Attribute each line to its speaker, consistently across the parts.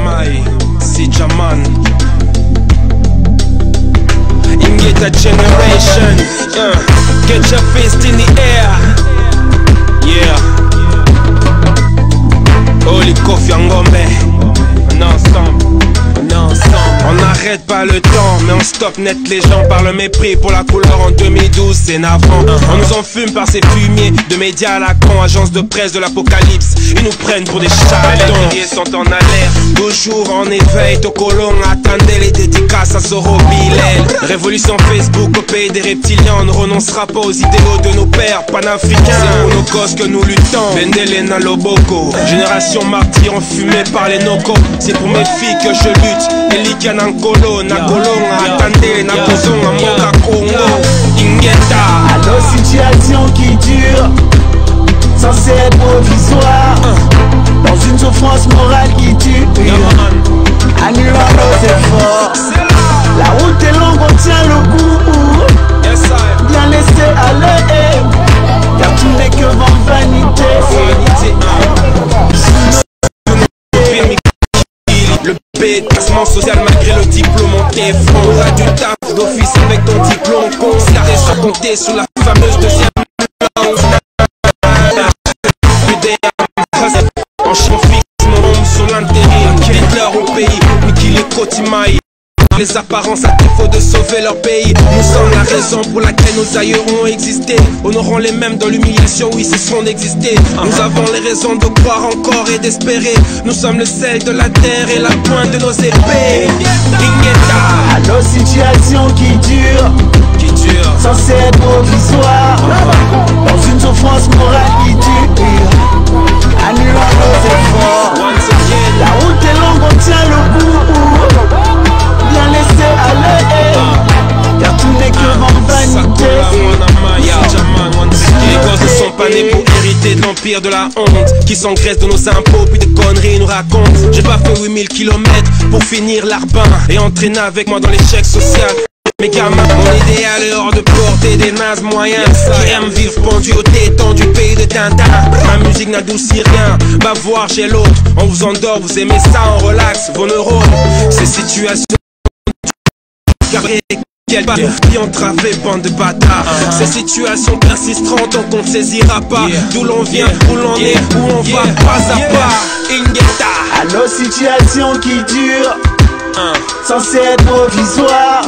Speaker 1: Mai, c'est Jaman. Ingeta generation, get your fist in the air. Yeah. Holy Kofi Ngombe. On est ensemble. On n'arrête pas le temps, mais on stoppe net les gens par le mépris pour la couleur en 2012, c'est navrant. On nous enfume par ces fumiers de médias à la con, agences de presse de l'apocalypse. Ils nous prennent pour des charlatans. Les guerriers sont en alerte, toujours en éveil. Tokolong attendait les dédicaces à Soro Bilel. Révolution Facebook au pays des reptiliens. On ne renoncera pas aux idéaux de nos pères panafricains. C'est pour nos causes que nous luttons. Bendelena Loboko, génération martyre enfumée par les nocos. C'est pour mes filles que je lutte. Elikia Nankolo, Nakolonga, Atande, Nakozonga, Moka Kongo, Ingeta.
Speaker 2: À nos situations qui durent, censées être provisoires, dans une souffrance morale qui tue, annulant nos efforts. La route est longue, on tient le coup, bien laissé aller, car tout n'est que vanité.
Speaker 1: Le déplacement social malgré le diplôme en téfron. On a du taf d'office avec ton diplôme. Concerté sans compter sous la fameuse deuxième langue. En champ fixe, mon homme sur l'intérim. Hitler au pays, mais qu'il est Kotimaï. Les apparences à défaut de sauver leur pays. Nous sommes la raison pour laquelle nos aïeux ont existé. Honorons les mêmes dans l'humiliation, oui, cesseront d'exister. Nous avons les raisons de croire encore et d'espérer. Nous sommes le sel de la terre et la pointe de nos épées.
Speaker 2: À nos situations qui durent, censées être provisoires, dans une souffrance morale qui tue, annulant nos efforts. La route est longue, on tient le coup, bien laissé aller, car tout n'est que vanité.
Speaker 1: Les gosses ne sont pas nés pour hériter de l'empire de la honte, qui s'engraissent de nos impôts puis des conneries nous racontent. J'ai pas fait 8000 km pour finir l'arbin et entraîner avec moi dans l'échec social. Mes gamins, mon idéal est hors de portée des nazes moyens qui aiment vivre pendu au téton du pays de Tintin. Ma musique n'adoucit rien, va voir chez l'autre. On vous endort, vous aimez ça, on relaxe vos neurones. Ces situations quelle vie entravée, bande de bâtards. Ces situations persisteront tant qu'on ne saisira pas d'où l'on vient, où l'on est, où on va, pas à pas. Ingeta.
Speaker 2: À nos situations qui durent, censées être provisoires,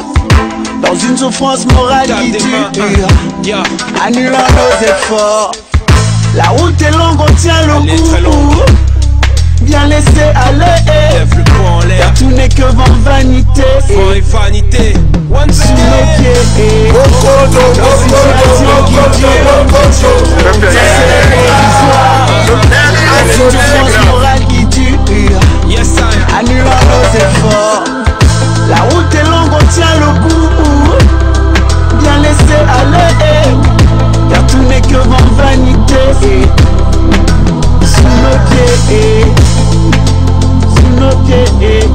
Speaker 2: dans une souffrance morale qui tue, annulant nos efforts. La route est longue, on tient le coup, bien laissé aller, car tout n'est que vanité.
Speaker 1: Vanité.
Speaker 2: Sous nos pieds, nos situations qui durent, censées être provisoires, dans une souffrance morale qui tue, annulant nos efforts. La route est longue, on tient le coup, bien laissé aller, car tout n'est que vanité. Sous nos pieds, sous nos pieds.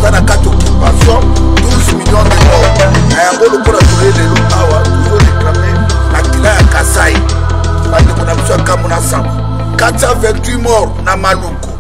Speaker 3: On a 4 occupations, 12 millions de morts. Et on a pour la toujours réclamé la Kila ya Kasai. On a besoin de Kamuna Sam. 428 morts na Maluku.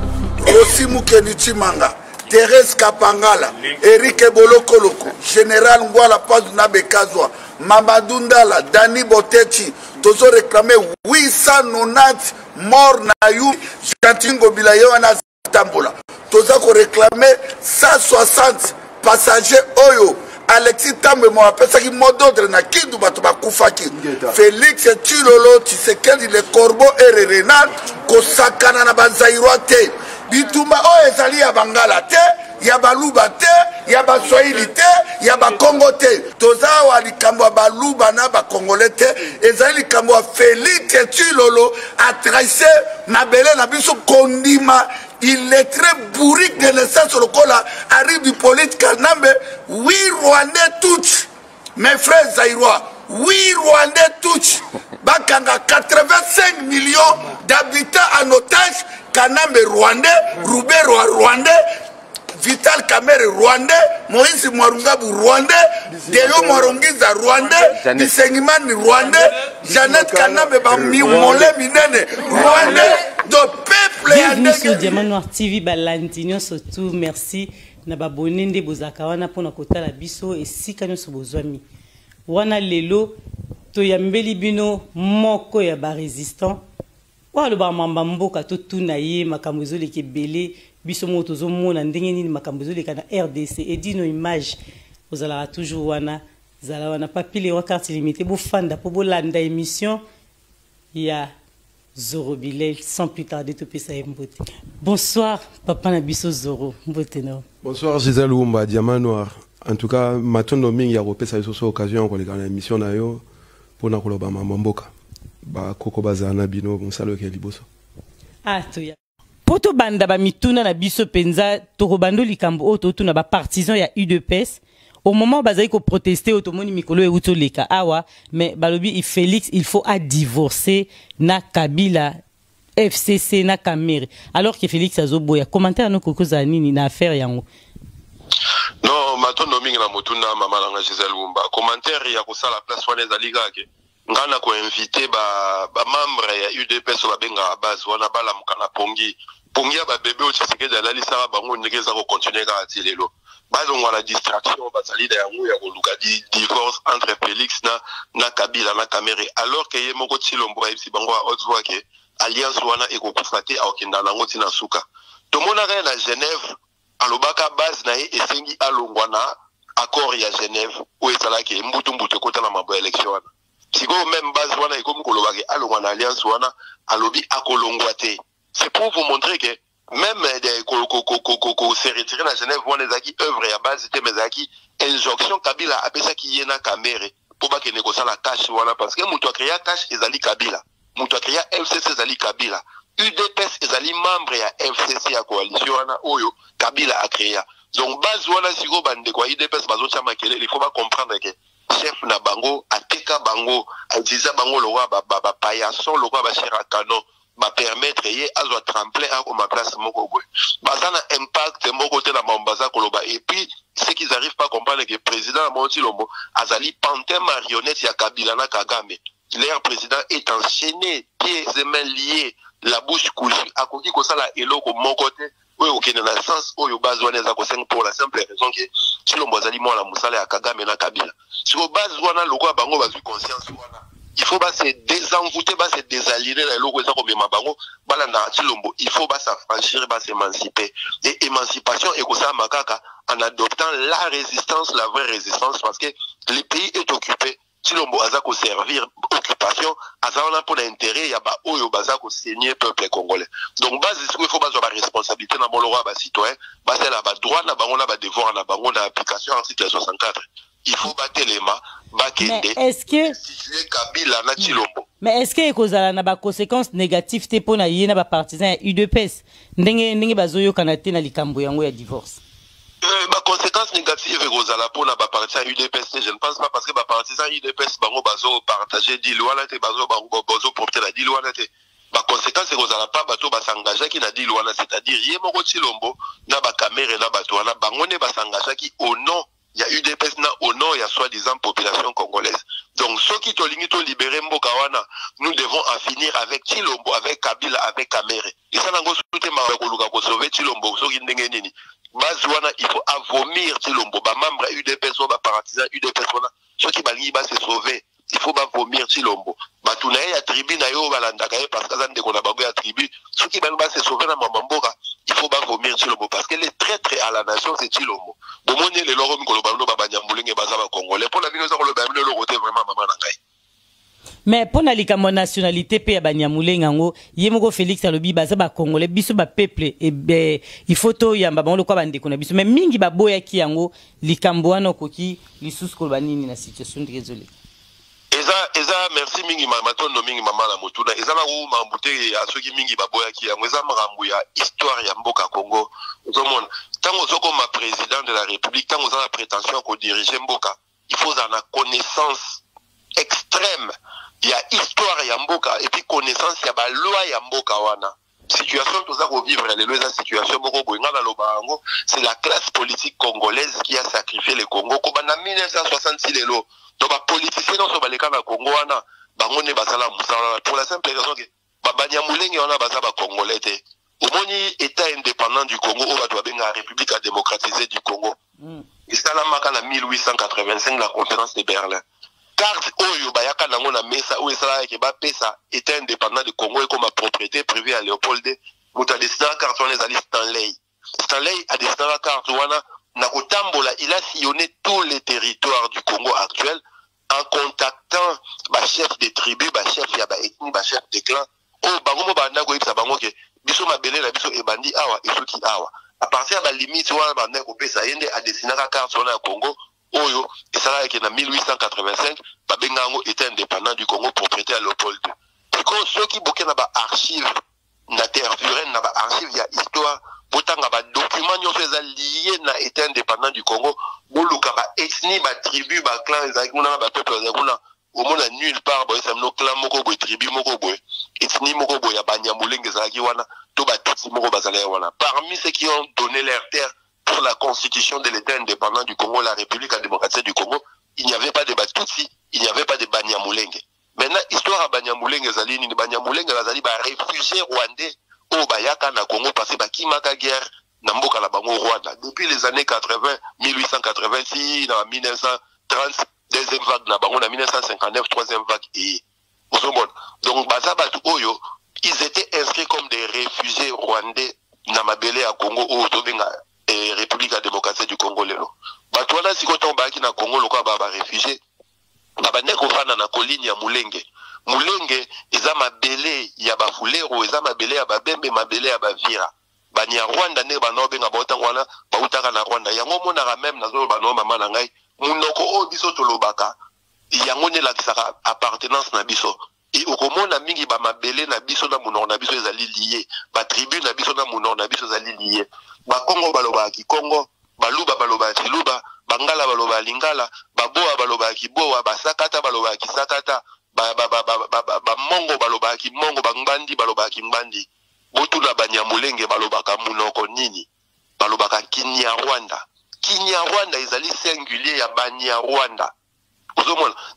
Speaker 3: Rosimu Kenichi Manga, Thérèse Kapangala, Eric Ebolokoloko, Général Ngwala Paz Nabekazwa, Mamadou Ndala, Dani Botechi, Tozo réclamé 890 morts na yu, Jantingo Bilayo na Tambola. Tozo réclamé 160 passagers Oyo. Alexis Tambe mo apesa ki mododre na kindu bato bakufaki. Félix Tshilolo Tshisekedi le Corbeau et Renal kosakana na bazairwa te. Bitumba o ezali ya Bangala te, ya Baluba te, ya Baswahili te, ya Bakongo te. Toza wa likambo ya Baluba na Bakongole te, ezali likambo ya Félix Tshilolo a tracé mabele na biso kondima. Il est très bourrique de naissance sur le col arrive du politique Kanambe. Oui, Rwandais tous, mes frères Zaïrois, oui, Rwandais tous. Bakanga 85 millions d'habitants en otage. Kanambe Rwandais, Roubaix Rwandais, Vital Kamerhe rwandais, Moïse Mwarungabu rwandais, Deyo Mwarongiza rwandais, Bisengimani rwandais, Jeannette Kanabe Mole Minene rwandais, de peuple.
Speaker 4: Bienvenue sur Diamant Noir TV Balandinho surtout merci na babonende bozaka wana pona kotala biso esika nyoso bozwami wana lelo to yambeli bino moko ya ba résistant walo ba mamba mboka to tuna ye makambo ezoleka ebele biso moto zomona ndenge nini makambo ezoleka na RDC edino image ozala toujours wana zala wana papile wa carte limitée bo fanda po bolanda émission ya Zoro Bilel, sans plus tarder, tout peut s'aimboter. Bonsoir, papa Nabiso Zoro.
Speaker 5: Bonsoir, Gisèle Oumba, Diamant Noir. En tout cas, maintenant, nous avons repéré cette occasion pour les émissions pour nous faire Mamboka. Koko Bazana Bino, bon salut, Liboso.
Speaker 4: Ah, toya. Poto banda ba mituna na biso penza torobando likambo oto tuna ba partisan ya UDPS. Au moment où Bazaï ko protester automoni mikolo e uto leka awa mais balobi Félix il faut à divorcer na Kabila FCC na Kamerhe alors que Félix azoboya commentaire no koko za nini na affaire yango.
Speaker 6: Non matondo mingi na motuna mama na Gisèle Oumba commentaire ya ko sala place wana za liga ke ngana ko inviter ba membre ya UDPS ba benga base wana bala mukana pongi ba bébé au Tshisekedi la lisara bango ndekeza ko continuer ka atilelo. Bazongo la distraction bazali da yango ya koluka di divorce entre Félix na Kabila na Kamerhe alors que yemoko Tshilombo ebisi bango a otzwa ke alliance wana ekokufate aokenda nango tina suka tomona ka na Genève alobaka base na ye esengi alongwa na accord ya Genève o ezala ke mbutu kota na mabo élection wana siko même base wana ekomi koloba ke alongwa na alliance wana alobi akolongwa te c'est pour vous montrer que même des se retirer na Genève wana ezaki œuvre ya base te mezaki injonction Kabila apesa ki yena Kamerhe po ba kene ko sala cash wana parce que mutu akrea cash ezali Kabila mutu akrea FCC ezali Kabila UDPS ezali membre ya FCC ya coalition wana oyo Kabila akrea donc base wana siko bande kwa UDPS bazo chama kelele il faut ba comprendre que chef na bango ateka bango utilisé bango lo wa ba payason lo wa ba chera canon va permettre ye azwa tremplin à ma place moko boy bazana impact moko te na mambaza koloba et puis ce qu'ils arrivent pas à comprendre que président Monti Lombo azali pantin marionnette ya Kabila na Kagame leur président est enchaîné pieds et mains liés la bouche cousue akoki ko sala eloko moko te oyo okende na sens oyo bazwana za ko senga pour la simple raison que Tshilombo azali mwana musala ya Kagame na Kabila sur base wana loko bango bazwi conscience wana il faut se désenvoûter, se désaliéner les locaux comme Mabango, balanda Tshilombo, il faut s'affranchir, s'émanciper. Et émancipation et ça makaka en adoptant la résistance, la vraie résistance, parce que le pays est occupé. Tshilombo azako servir occupation, azana pour l'intérêt, ya ba oyo bazako saigner peuple congolais. Donc base il faut la responsabilité na bolora ba citoyen, c'est la ba droit na bango na ba devoir na bango na application article 64. Il faut battre les mains,
Speaker 4: mais est-ce que
Speaker 6: Kabila na Tshilombo.
Speaker 4: Mais est-ce que kozala na ba conséquences négatives te pona yena ba partisans ya UDPS ndenge bazoyo kanate na likambo yango ya divorce?
Speaker 6: Ba conséquences négatives kozala pona ba partisans UDPS je ne pense pas parce que ba partisans UDPS bango bazo partager deal wana te bazo bazo porter la deal wana te. Ba conséquence kozala pas bato ba s'engager ki na deal wana c'est-à-dire yemoko Tshilombo na ba Kamerhe na bato wana bango ne ba s'engager ki au nom il y a eu des personnes au nom, il y a soi-disant population congolaise. Donc, ceux qui ont libéré Mbokawana, nous devons en finir avec Tshilombo, avec Kabila, avec Kamerhe. Et ça, pour sauver Tshilombo, il faut vomir Tshilombo. Membre UDPS, partisan UDPS, ceux qui vont se sauver. Il faut pas vomir Tshilombo. Batunaye ya tribu na yo balandaka ye parce que ça ndeko na bango ya tribu. Ceux qui vont se sauver na Mamboka, il faut pas vomir Tshilombo parce que les traîtres à la nation c'est Tshilombo. Bomone le loro mikolo bano ba Banyamulenge baza ba Congolais. Pour la vie nous ba le loro te vraiment maman nangai.
Speaker 4: Mais pour la likambo nationalité pe ya Banyamulenge ngo yemoko Félix alobi baza ba Congolais biso ba peuple et il faut to yamba bango kwa bandeko na biso mais mingi ba boya ki yango likambo wana koki lisusu ko banini na situation désolé.
Speaker 6: Eza merci mingi matondo mingi mama na motuna eza na u mambute ya soki mingi baboya ki yango eza makambo ya histoire ya mboka Congo ozomona tango zoko ma président de la République tango za la prétention ko diriger mboka il faut avoir connaissance extrême ya histoire ya mboka et puis connaissance ya ba loi ya mboka wana situation tout ça vivre les situation c'est la classe politique congolaise qui a sacrifié le Congo comme en 1966 lelo donc les politiciens dans ce baleka na Congo wana bangone basala musala pour la simple raison que Banyamulenge wana basaba congolais te omoni état indépendant du Congo au bato benga République démocratisée du Congo isala maka na 1885 la conférence de Berlin carte oyo bayaka nango na mesa oyo esala ke ba pesa état indépendant du Congo et comme propriété privée à Léopold muta destina carte wana ezali Stanley a destiné la carte wana na kotambola il a sillonné tous les territoires du Congo actuel en contactant ba chef des tribus ba chef ya ba ethnie ba chef des clans o bango mo banda ko ibisa bango ke biso mabele na biso ebandi awa esuki awa à partir de la limite wana banda ko pesa yende a destiné la carte wana ya Congo oyo esala ke na 1885 babengango état indépendant du Congo propriété à Léopold II. Parce ceux qui boké na ba archive na terre vuraine na ba archive ya histoire botanga ba document nyonso eza lié na état indépendant du Congo boluka ba ethnie ba tribu ba clan ezaki kuna ba peuple ezaki kuna au monde nulle part boy samno clan moko boy tribu moko boy ethnie moko boy ya Banyamulenge ezaki wana to ba tutsi moko bazala wana parmi ceux qui ont donné leur terre pour la constitution de l'état indépendant du Congo, la République démocratique du Congo, il n'y avait pas de Batutsi, il n'y avait pas de Banyamulenge. Maintenant, histoire à Banyamulenge Zalini, Banyamulenge Zali, réfugiés rwandais au Bayaka na Congo, parce que Kimaka guerre, Namboka la Bango Rwanda. Depuis les années 80, 1886, 1930, deuxième vague na Bango, 1959, troisième vague. Et donc, Bazabatu Oyo, ils étaient inscrits comme des réfugiés rwandais, Namabele à Congo, au Tobenga. République démocratique du Congo lelo bato wana sikoto baki na Congo lokwa ba réfugié babande kofana na colline ya Mulenge eza mabele ya bafulero eza mabele ya babembe mabele ya bavira banya Rwanda ne banobe nga bota wana bautaka na Rwanda yango mona même nazo bano mama na ngai munoko o biso tolobaka yango ne lakisaka appartenance na biso et okomona mingi ba mabele na biso na munoko na biso ezali lié ba tribu na biso na munoko na biso ezali lié ba Congo baloba ki Congo baluba baloba ki luba bangala baloba lingala baboa baloba ki boa basakata baloba ki sakata ba mongo baloba ki mongo bangbandi baloba ki ngbandi botu na Banyamulenge baloba ka munoko nini baloba ka Kinyarwanda ezali singulier ya Banyarwanda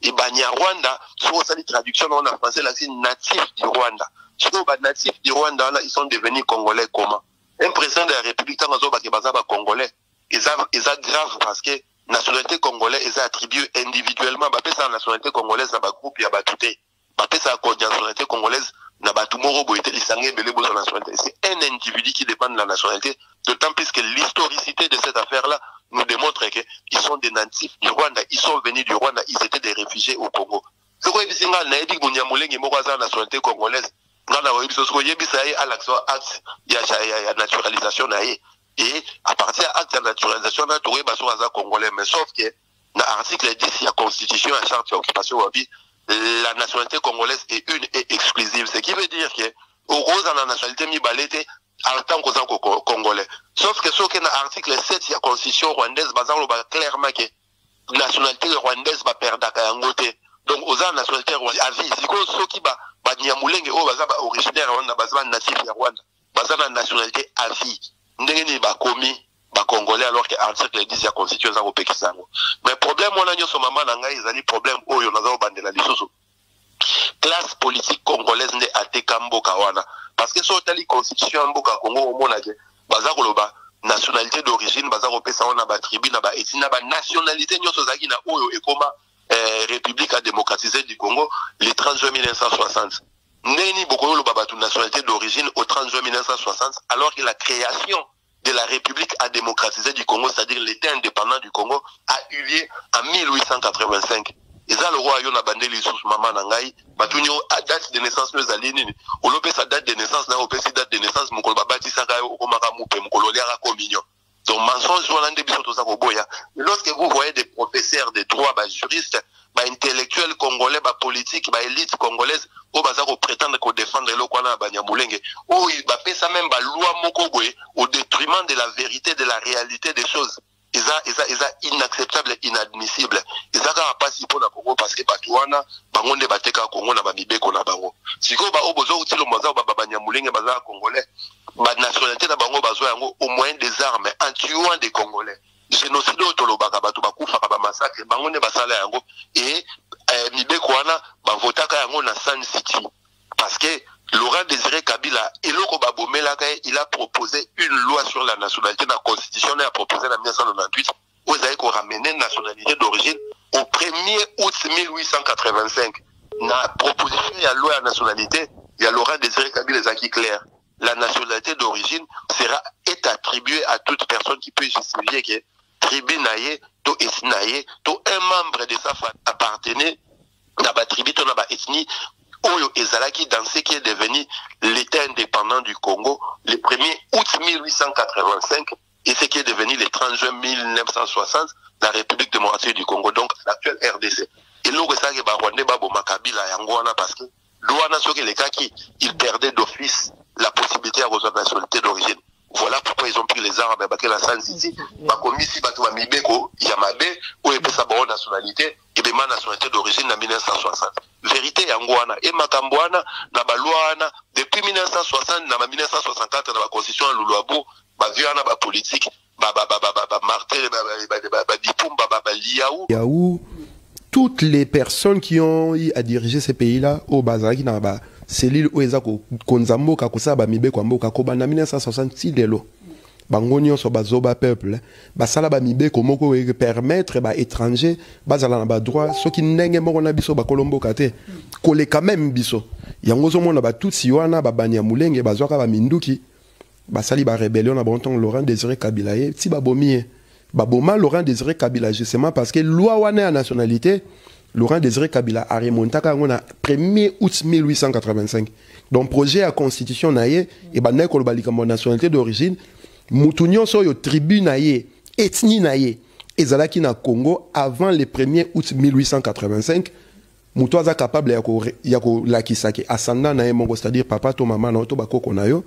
Speaker 6: et Banyarwanda sur sa traduction en français là c'est natif du Rwanda sur ba natif du Rwanda là ils sont devenus congolais comment un président de la République tangazo ba bazaba congolais ils a grave parce que nationalité congolaise est attribuée individuellement ba pesa nationalité congolaise na ba groupe ya batuté ba pesa ko nationalité congolaise na ba tumoro boité lisangé belé bo nationalité c'est un individu qui dépend de la nationalité d'autant plus que l'historicité de cette affaire là nous démontre que ils sont des natifs du Rwanda ils sont venus du Rwanda ils étaient des réfugiés au Congo ce ko ebisinga na edik Banyamulenge moko za nationalité congolaise ngana wa ebiso ko yebisa yi alaxo acte ya naturalisation na ye et à partir de l'acte de naturalisation na touré baso za congolais mais sauf que na article 10 la constitution la charte d'occupation wabi la nationalité congolaise est une et exclusive ce qui veut dire que au rose la nationalité mi balete en tant que congolais sauf que ce que na article 7 la constitution rwandaise bazalo ba clairement que nationalité rwandaise va perdre yangote donc aux nationalité rwandaise à vie siko ceux qui ba Banyamulenge o bazaba originaire Rwanda bazaba natif ya Rwanda bazana nationalité à vie ndenge ba komi ba congolais alors que article 10 ya constitution za kopekisango mais problème on a nyoso mama na ngai ezali problème oyo nazo bandela lisusu classe politique congolaise nde ateka mboka wana parce que so tali constitution mboka Congo omona ke baza koloba nationalité d'origine baza kopesa wana ba tribu na ba ethnie na ba nationalité nyoso zaki na oyo ekoma République démocratisée du Congo le 30 juin 1960 neni bokolo babatu nationalité d'origine au 30 juin 1960 alors que la création de la République démocratisée du Congo c'est-à-dire l'état indépendant du Congo a eu lieu en 1885 et ça le roi yona bandeli sous maman nangai batunyo date de naissance nous ali nini olope sa date de naissance na opesi date de naissance mukolo babati saka okomaka mupe mukolo liara communion donc mensonge voilà nde biso toza koboya lorsque vous voyez des professeurs de droit ba juristes ba intellectuels congolais ba politique ba élite congolaise o baza ko prétendre ko défendre le kwana Banyamulenge o ba pesa même ba loi moko boye au détriment de la vérité de la réalité des choses ils inacceptable inadmissible ils a pas si pour la Congo parce que batuana bango nde bateka Congo na ba mibeko na bango siko ba obozo utilo mwaza ba Banyamulenge baza congolais ba nationalité na bango bazo yango au moyen des armes en tuant des congolais génocide otolobaka bato bakufa ba massacre bango nde basala yango et mibeko wana ba votaka yango na Sun City parce que Laurent Désiré Kabila il a proposé une loi sur la nationalité dans la constitution il a proposé en 1998 où il a ramené la nationalité d'origine au 1er août 1885 dans la proposition de la loi à la nationalité il y a Laurent Désiré Kabila qui est clair la nationalité d'origine est attribuée à toute personne qui peut justifier que tribu naïe to esnaïe to un membre de sa famille appartenait à la tribu to na ethnie Oyo Ezalaki dans ce qui est devenu l'État indépendant du Congo le 1er août 1885 et ce qui est devenu le 30 juin 1960 la République démocratique du Congo, donc l'actuelle RDC. Et l'eau ça que Rwanda Babo Makabila Yangoana parce que l'Ouana sur les cas qui il perdait d'office la possibilité à rejoindre la nationalité d'origine. Voilà pourquoi ils ont pris les armes à la Sun City. Bakomisi Batouba Mibeko, Yamabe, où est sa bonne nationalité, et bien ma nationalité d'origine en 1960. Vérité Yangoana, et Makamboana, Nabalouana, depuis 1960, na 1964, dans la constitution à Loulouabou, Baviana, politique, Martel, Dipoum,
Speaker 5: Liaou. Toutes les personnes qui ont eu à diriger ces pays-là, au Bazaki, dans la cellule où ils ont Konzambo, Kakusaba, Mibeko, Mboka, Kobana, 1966, Delo. Bangonio so bazoba peuple basala ba mibeko moko permettre ba étranger bazala na droit ceux qui ndenge moko na biso ba kolombo kate koleka même biso yango zo mona ba tutsi wana ba Banyamulenge bazwaka ba minduki basali ba rébellion na bonton Laurent Désiré Kabila ti ba bomie ba boma Laurent Désiré Kabila justement parce que loi wana à nationalité Laurent Désiré Kabila a remonté quand on a 1er août 1885 donc projet à constitution naie et ba nekolo balika mon nationalité d'origine Moutounion soyo tribu naie, ethnie naie, ezalaki na Congo avant le 1er août 1885. Moutoaza capable yako lakisaki ascendant naie mongo, c'est-à-dire papa to maman na to bakoko na yo,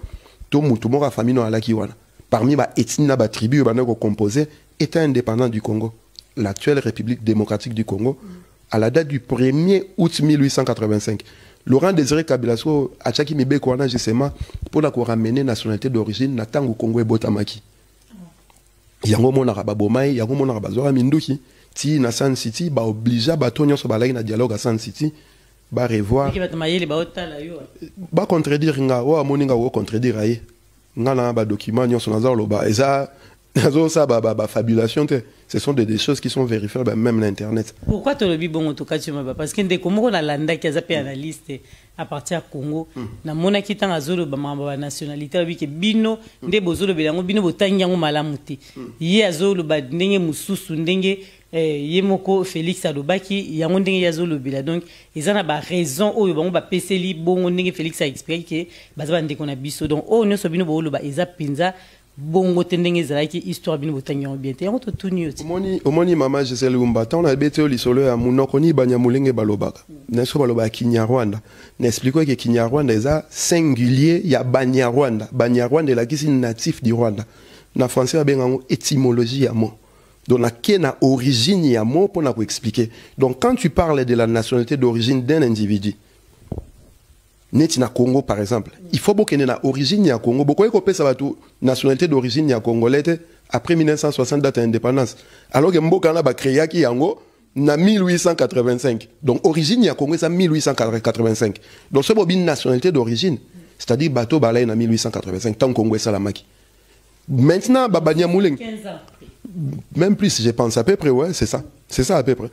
Speaker 5: to moutou moko famille no alaki wana. Parmi ba ethnie na ba tribu ba neko composé État indépendant du Congo, l'actuelle République démocratique du Congo, à la date du 1er août 1885. Laurent Désiré Kabila so achaki mibeko wana justement pour la ramener nationalité d'origine na tango Congo e botamaki. Yango mona ba bomai, yango mona ba zora minduki ti na Sun City ba obligea ba tonyo so balaki na dialogue à Sun City ba revoir. Ba contredire nga wa moninga wo contredire aye. Nga na ba document nyo so na za loba eza ça fabulation ce sont des choses qui sont vérifiables même sur internet.
Speaker 4: Pourquoi tu le dis bon en tout cas tu m'as parce que des comme on a landa qui a zappé analyste à partir à Congo na mona qui tang azolo ba mamba nationalité abi ke bino nde bozolo belango bino botangi yango malamuti ye azolo ba ndenge mususu ndenge yemoko Félix Alobaki yango ndenge yazolo bela donc ezana ba raison oyo bango ba peseli bongo ndenge Félix a expliqué que bazaba ndeko na biso donc o nyo so bino bolo ba eza pinza bongo tendenge zalaki histoire bino botangi bien te yango to tuni oti
Speaker 5: omoni mama Gisèle Lumba tant na beto lisolo ya munoko ni Banyamulenge balobaka neso baloba Kinyarwanda n'explique que Kinyarwanda eza singulier ya Banyarwanda Banyarwanda la kisi natif du Rwanda na français ba bengango étymologie ya mot donc na kena origine ya mot pour na ko expliquer donc quand tu parles de la nationalité d'origine d'un individu Neti na Congo par exemple, il faut beaucoup na origine ya Congo. Beaucoup de ça va tout nationalité d'origine ya congolais après 1960 date d'indépendance. Alors que mboka na ba créé ki yango na 1885. Donc origine ya Congo c'est 1885. Donc c'est une nationalité d'origine, c'est-à-dire bateau balay na 1885 tant Congo est salamaki. Maintenant Banyamulenge 15 ans. Même plus je pense à peu près ouais, c'est ça. C'est ça à peu près.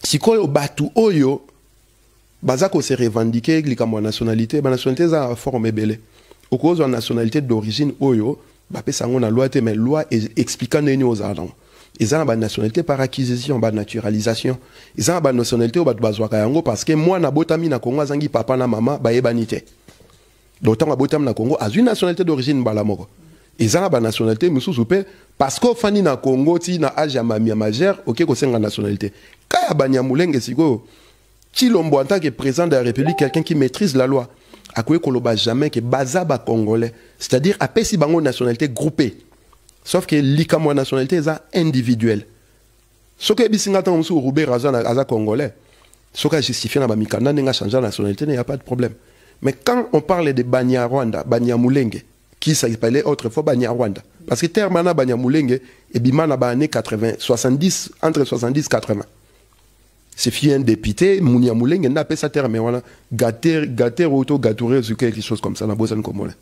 Speaker 5: Si quoi bateau oyo Bazako se revendiquer la nationalité, la nationalité est en forme belé. Au cause de la nationalité d'origine, oyo, bapé sango na loi mais loi expliquant les aux ardents. Ils ont la nationalité par acquisition, par naturalisation. Ils ont la nationalité au bazwaka yango parce que moi na botami na Congo zangi papa na maman ba ebanité. D'autant na botami na Congo a une nationalité d'origine balamoko. Ils ont la nationalité mususu pe parce que fani na Congo ti na âge ya mamia majeur, OK ko senga nationalité. Kaya Banyamulenge siko Chilombo en tant que président de la République, quelqu'un qui maîtrise la loi, à quoi qu'on jamais que bazaba congolais, c'est-à-dire à pesi bango nationalité groupée. Sauf que l'ikamo nationalité est individuelle. Ce que bisinga tan musu roubé razan aza congolais. Ce qui a justifié na mikanda n'a changé la nationalité, il n'y a pas de problème. Mais quand on parle de Banyarwanda, Banyamulenge, qui s'appelait autrefois Banyarwanda, parce que terme Banyamulenge et bimana ba années 80, 70, entre 70 et 80. C'est fille un député, Mouniamulenge n'a pas ça terme, voilà, gater auto gatouré ou quelque chose comme ça na bosan komole.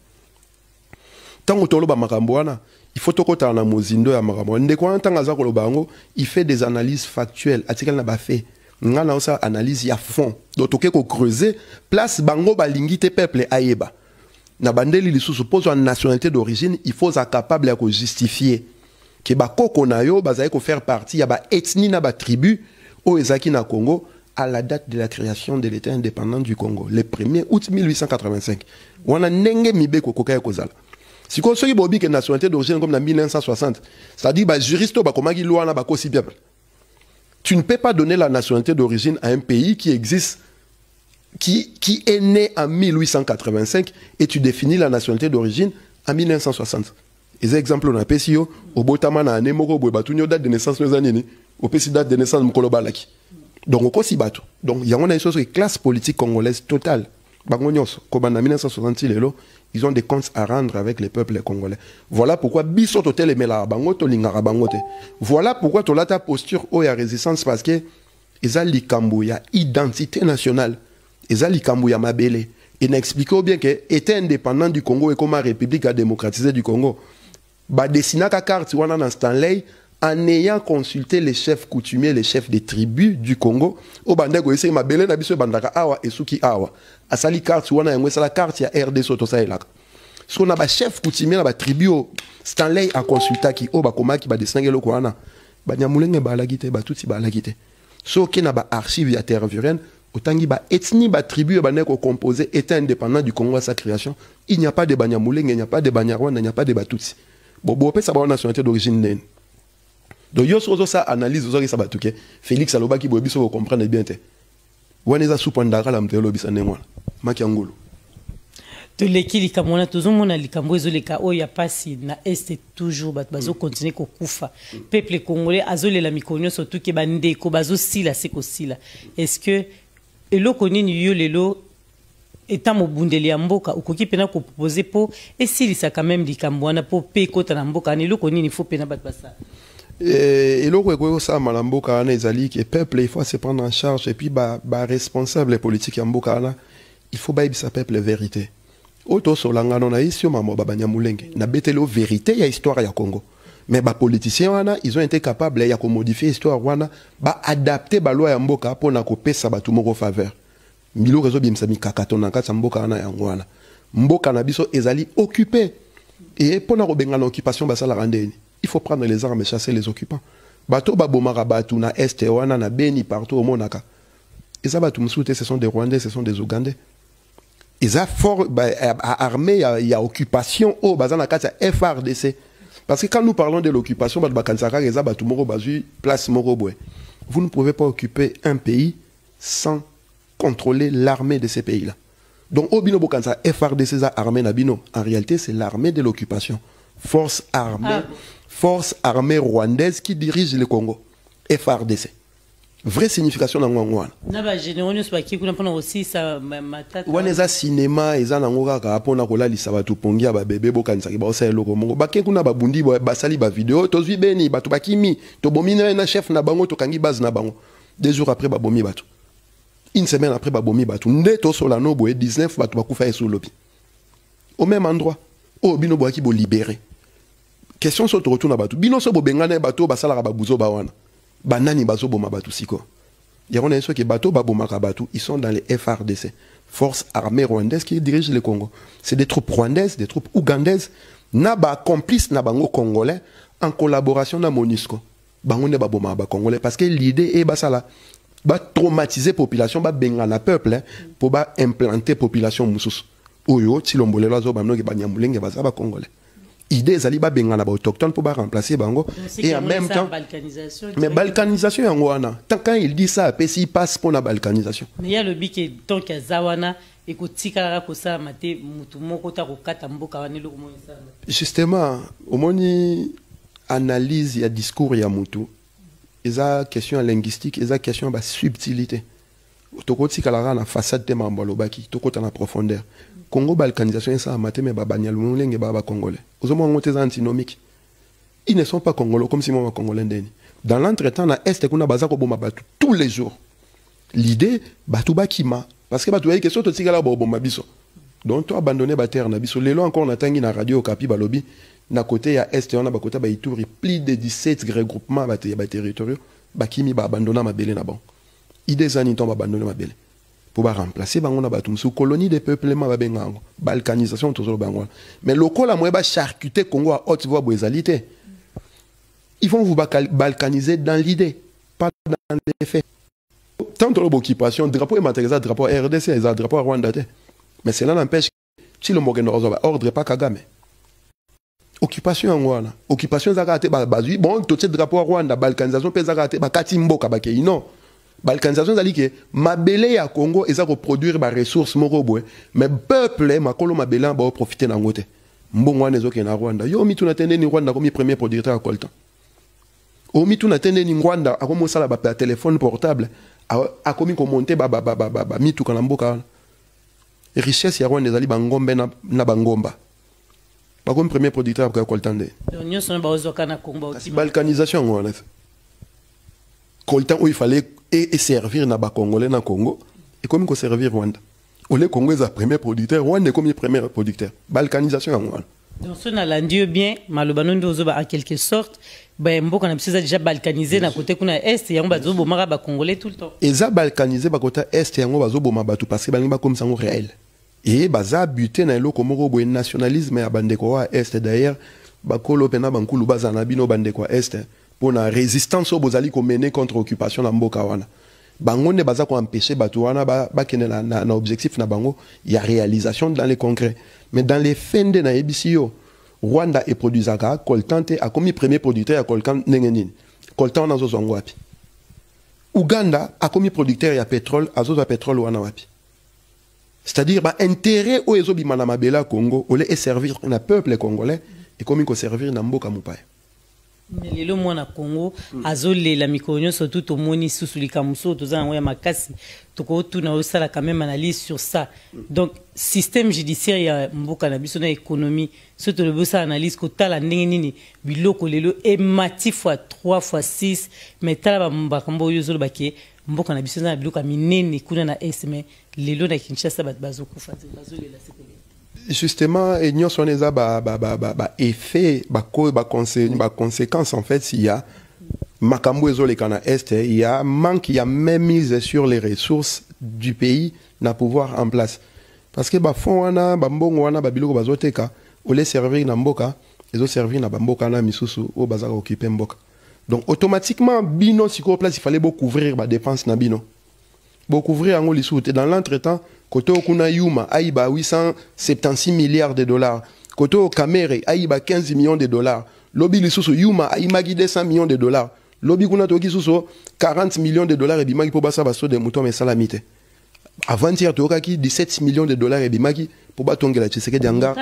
Speaker 5: Tant que ba makamboana, il faut tokota na mozindo ya makambo. Ndeko ntanga za ko bango, il fait des analyses factuelles, article na ba fait. On a une analyse à fond. Donc, on peut creuser. Place bango balingite peuple aïeba. Na bandeli li suppose une nationalité d'origine, il faut être capable de justifier que ba koko na yo bazaye ko faire partie ya ba ethnie na ba tribu au ezaki na Congo à la date de la création de l'État indépendant du Congo, le 1er août 1885. On a nenge mibe ko koka kozala. Si ko soki bobi que nationalité d'origine comme en 1960, c'est-à-dire ba juriste ba komaki loi na ba ko si peuple. Tu ne peux pas donner la nationalité d'origine à un pays qui existe, qui est né en 1885 et tu définis la nationalité d'origine en 1960. Les exemples, on a pesi yo, au Botamana, à Nemoro, Bobatunyo, date de naissance, nos années, au Pessi date de naissance, Mkolobalaki. Donc, au Kosi Bato. Donc, il y a une chose, classe politique congolaise totale. Bangonyos, Kobana 1966, ils ont des comptes à rendre avec les peuples congolais. Voilà pourquoi biso totel emela bangoto lingara bangote. Voilà pourquoi to lata posture o ya résistance parce que eza likambo ya identité nationale. Eza likambo ya mabele. Et n'expliquons bien que était indépendant du Congo et comme République a démocratisé du Congo. Ba dessina ka carte wana na Stanley en ayant consulté les chefs coutumiers, les chefs des tribus du Congo, au bandego ese mabele na biso bandaka awa esuki awa. Asali carte wana yango sala carte ya RD soto sa elaka. So na ba chef coutumier na ba tribu Stanley a consulta ki o ba komaki ba dessinga loko wana. Ba nyamulenge ba lagite ba tuti ba lagite. So ke na ba archive ya terre vurienne autangi ba ethnie ba tribu ba neko composé état indépendant du Congo à sa création, il n'y a pas de Banyamulenge, il n'y a pas de Banyarwanda, il n'y a pas de Batutsi. Bobo pe sa ba nationalité d'origine nene. Donc, yo sozo sa analyse ozo ki sabatuke. Félix aloba ki bobi so vous comprenez bien te. Waneza supandaka la mtelo bisa nemwa. Maki angulu.
Speaker 4: To leki likamona tozo mona likambo ezo leka o ya pasi na este toujours bat bazo continuer ko kufa. Peuple congolais azole la mikonyo surtout ke bande ko bazo sila seko sila. Est-ce que eloko nini yo lelo étant mobundeli ya mboka ukoki pena ko proposer po esilisa quand même likambo wana po pe kota na mboka ni eloko nini faut pena bat basa.
Speaker 5: Et l'autre ça malamboka ana ezali que peuple il faut se prendre en charge et puis ba responsable politique ya mboka ana il faut ba sa peuple vérité. Auto solanga non na isio mamo babanyamulenge na betelo vérité ya histoire ya Congo. Mais ba politiciens wana ils ont été capables ya ko modifier histoire wana ba adapter ba loi ya mboka pour na ko pesa batu moko faveur. Milo rezo bimsa mi kakato na kata mboka ana ya ngwana. Mboka na biso ezali occupé et pour na ko benga l'occupation ba sala randeni. Il faut prendre les armes et chasser les occupants. Bato babomara batu na est wana na beni partout au monaka. Et ça batu msoute ce sont des Rwandais, ce sont des Ougandais. Ils ont fort armée il y a occupation au bazana kata FRDC. Parce que quand nous parlons de l'occupation batu bakansaka eza batu moro bazu place moro boy. Vous ne pouvez pas occuper un pays sans contrôler l'armée de ces pays-là. Donc au bino bokansa FRDC za armée na bino en réalité c'est l'armée de l'occupation. Force armée rwandaise qui dirige le Congo. FRDC. Vraie signification dans Ngwangwana.
Speaker 4: Naba généraux pas qui kuna pona aussi ça matata.
Speaker 5: Waneza cinéma eza na ngoka ka pona kola lisabatu pongia ba bébé bokanisa ki ba osala loko mongo. Ba ke kuna ba bundi ba sali ba vidéo tozwi beni batu bakimi to bomina na chef na bango to kangi base na bango. 2 jours après ba bomi batu. Une semaine après ba bomi batu. Ndeto solano boye 19 batu bakufa esu lobi. Au même endroit. Oh bino boa ki bo libéré. Question sur te retourne à Batou. Bino so bo bengane bateau basala ba buzo ba wana. Banani bazo boma Batou siko. Yaron a que bateau ba boma Batou, ils sont dans les FRDC, Force armée rwandaise qui dirige le Congo. C'est des troupes rwandaises, des troupes ougandaises, na ba complice na bango congolais en collaboration na MONUSCO. Bango ne ba boma ba congolais parce que l'idée est basala ba traumatiser population ba bengana peuple pour ba implanter population mususu. Oyo tilombolelo azo ba mnoki ba nyamulenge ba ba congolais. Idée zali ba bengana ba autochtone pour ba remplacer bango et en même temps mais balkanisation yango wana tant quand il dit ça si passe pour la balkanisation
Speaker 4: mais il y a le but que tant que zawana et que tika ko ça maté mutu moko ta ko kata mboka wana lo mo ça
Speaker 5: justement omoni analyse ya discours ya mutu eza question linguistique eza question ba subtilité tokoti kala na façade te mambo lobaki tokota na profondeur Congo balkanisation ça maté mais babanyal mulenge baba congolais ozomo ngote za antinomique ils ne sont pas congolais comme si moi congolais ndeni dans l'entretemps na est kuna bazako boma batu tous les jours l'idée batu bakima parce que batu yeke soto tikala boma biso donc to abandonner ba terre na biso lelo encore na tangi na radio Okapi balobi na côté ya est on a ba côté ba Ituri plus de 17 regroupements ba territoriaux bakimi ba abandonner mabele na bon idée zani tomba abandonner mabele pour ba remplacer bango na batum sous colonie de peuplement ba bengango balkanisation toujours bango mais lokola moye ba charcuter Congo à haute voix boezalité ils vont vous balkaniser dans l'idée pas dans les faits tant de l'occupation drapeau et matériel drapeau RDC et drapeau Rwanda mais cela n'empêche si le Morgan ordre pas Kagame occupation en Rwanda occupation zakate bazui bon tout ce drapeau Rwanda balkanisation pe zakate ba katimboka ba ke non balkanisation zali ke mabele ya Congo eza ko produire ba ressources morobwe mais peuple makolo mabele ba profiter na ngote mbongwa nezo ke na Rwanda yo mitu na tende ni Rwanda comme premier producteur à coltan o mitu na tende ni Rwanda akomo sala ba téléphone portable akomi ko monter ba mitu kana mboka richesse ya Rwanda ezali bangombe na bangomba pas comme premier producteur à coltan de
Speaker 4: nous sommes bazo kana Congo
Speaker 5: balkanisation ngona coltan où il fallait et servir na ba congolais na Congo et comme ko servir Rwanda le Congo est le premier producteur Rwanda est comme le premier producteur balkanisation ngona
Speaker 4: donc ce na landio bien malobano ndozo ba en quelque sorte ba mboka na biso déjà balkanisé na côté kuna est yango bazo bomaka ba congolais tout le temps
Speaker 5: et ça balkanisé ba côté est yango bazo bomaka batu parce que balinga comme sango réel et baza buté na eloko moko boye nationalisme ya bandeko wa est d'ailleurs bakolo pena bankulu baza na bino bandeko wa est pour la résistance au bozali ko mener contre occupation na mboka wana bango ne baza ko empêcher batu wana ba kene na objectif na bango ya réalisation dans les concrets mais dans les fins de na ebisio Rwanda et produisaka coltante a commis premier producteur ya coltan nengenini coltan na zo zongo wapi Uganda a commis producteur ya pétrole azo za pétrole wana wapi c'est-à-dire ba intérêt o ezo bimana mabela Congo ole et servir na peuple congolais et comme ko servir na mboka mupaya
Speaker 4: mais lelo mwana Congo azole la mikonyo surtout to moni susulika muso to za ya makasi to ko tuna osala quand même analyse sur ça donc système judiciaire ya mboka na biso na économie surtout le bossa analyse ko tala ndenge nini biloko lelo e mati fois 3 fois 6 mais tala ba mbakambo yo zolo bake mboka na biso na biloko minene kuna na esme lelo na Kinshasa bat bazokufa bazole la sécurité
Speaker 5: justement et nous sommes effet conséquences en fait s'il y a makambo ezole kana est il y a manque il y a même mise sur les ressources du pays na pouvoir en place parce que ba fond wana ba mbongo wana ba biloko bazoteka ole servir na mboka ezo servir na mboka na misusu o bazaka occuper mboka donc automatiquement bino siko place il fallait beaucoup couvrir ba dépenses na bino beaucoup couvrir en lisou dans l'entretemps Koto kuna Yuma aïba 876 milliards de dollars. Koto Kamere aïba 15 millions de dollars. Lobby lisusu Yuma aïmagi 200 millions de dollars. Lobby kuna toki suso 40 millions de dollars et bimagi pour basa baso de mouton mais salamité. Avant-hier tokaki 17 millions de dollars et bimagi pour batongela Tshisekedi anga.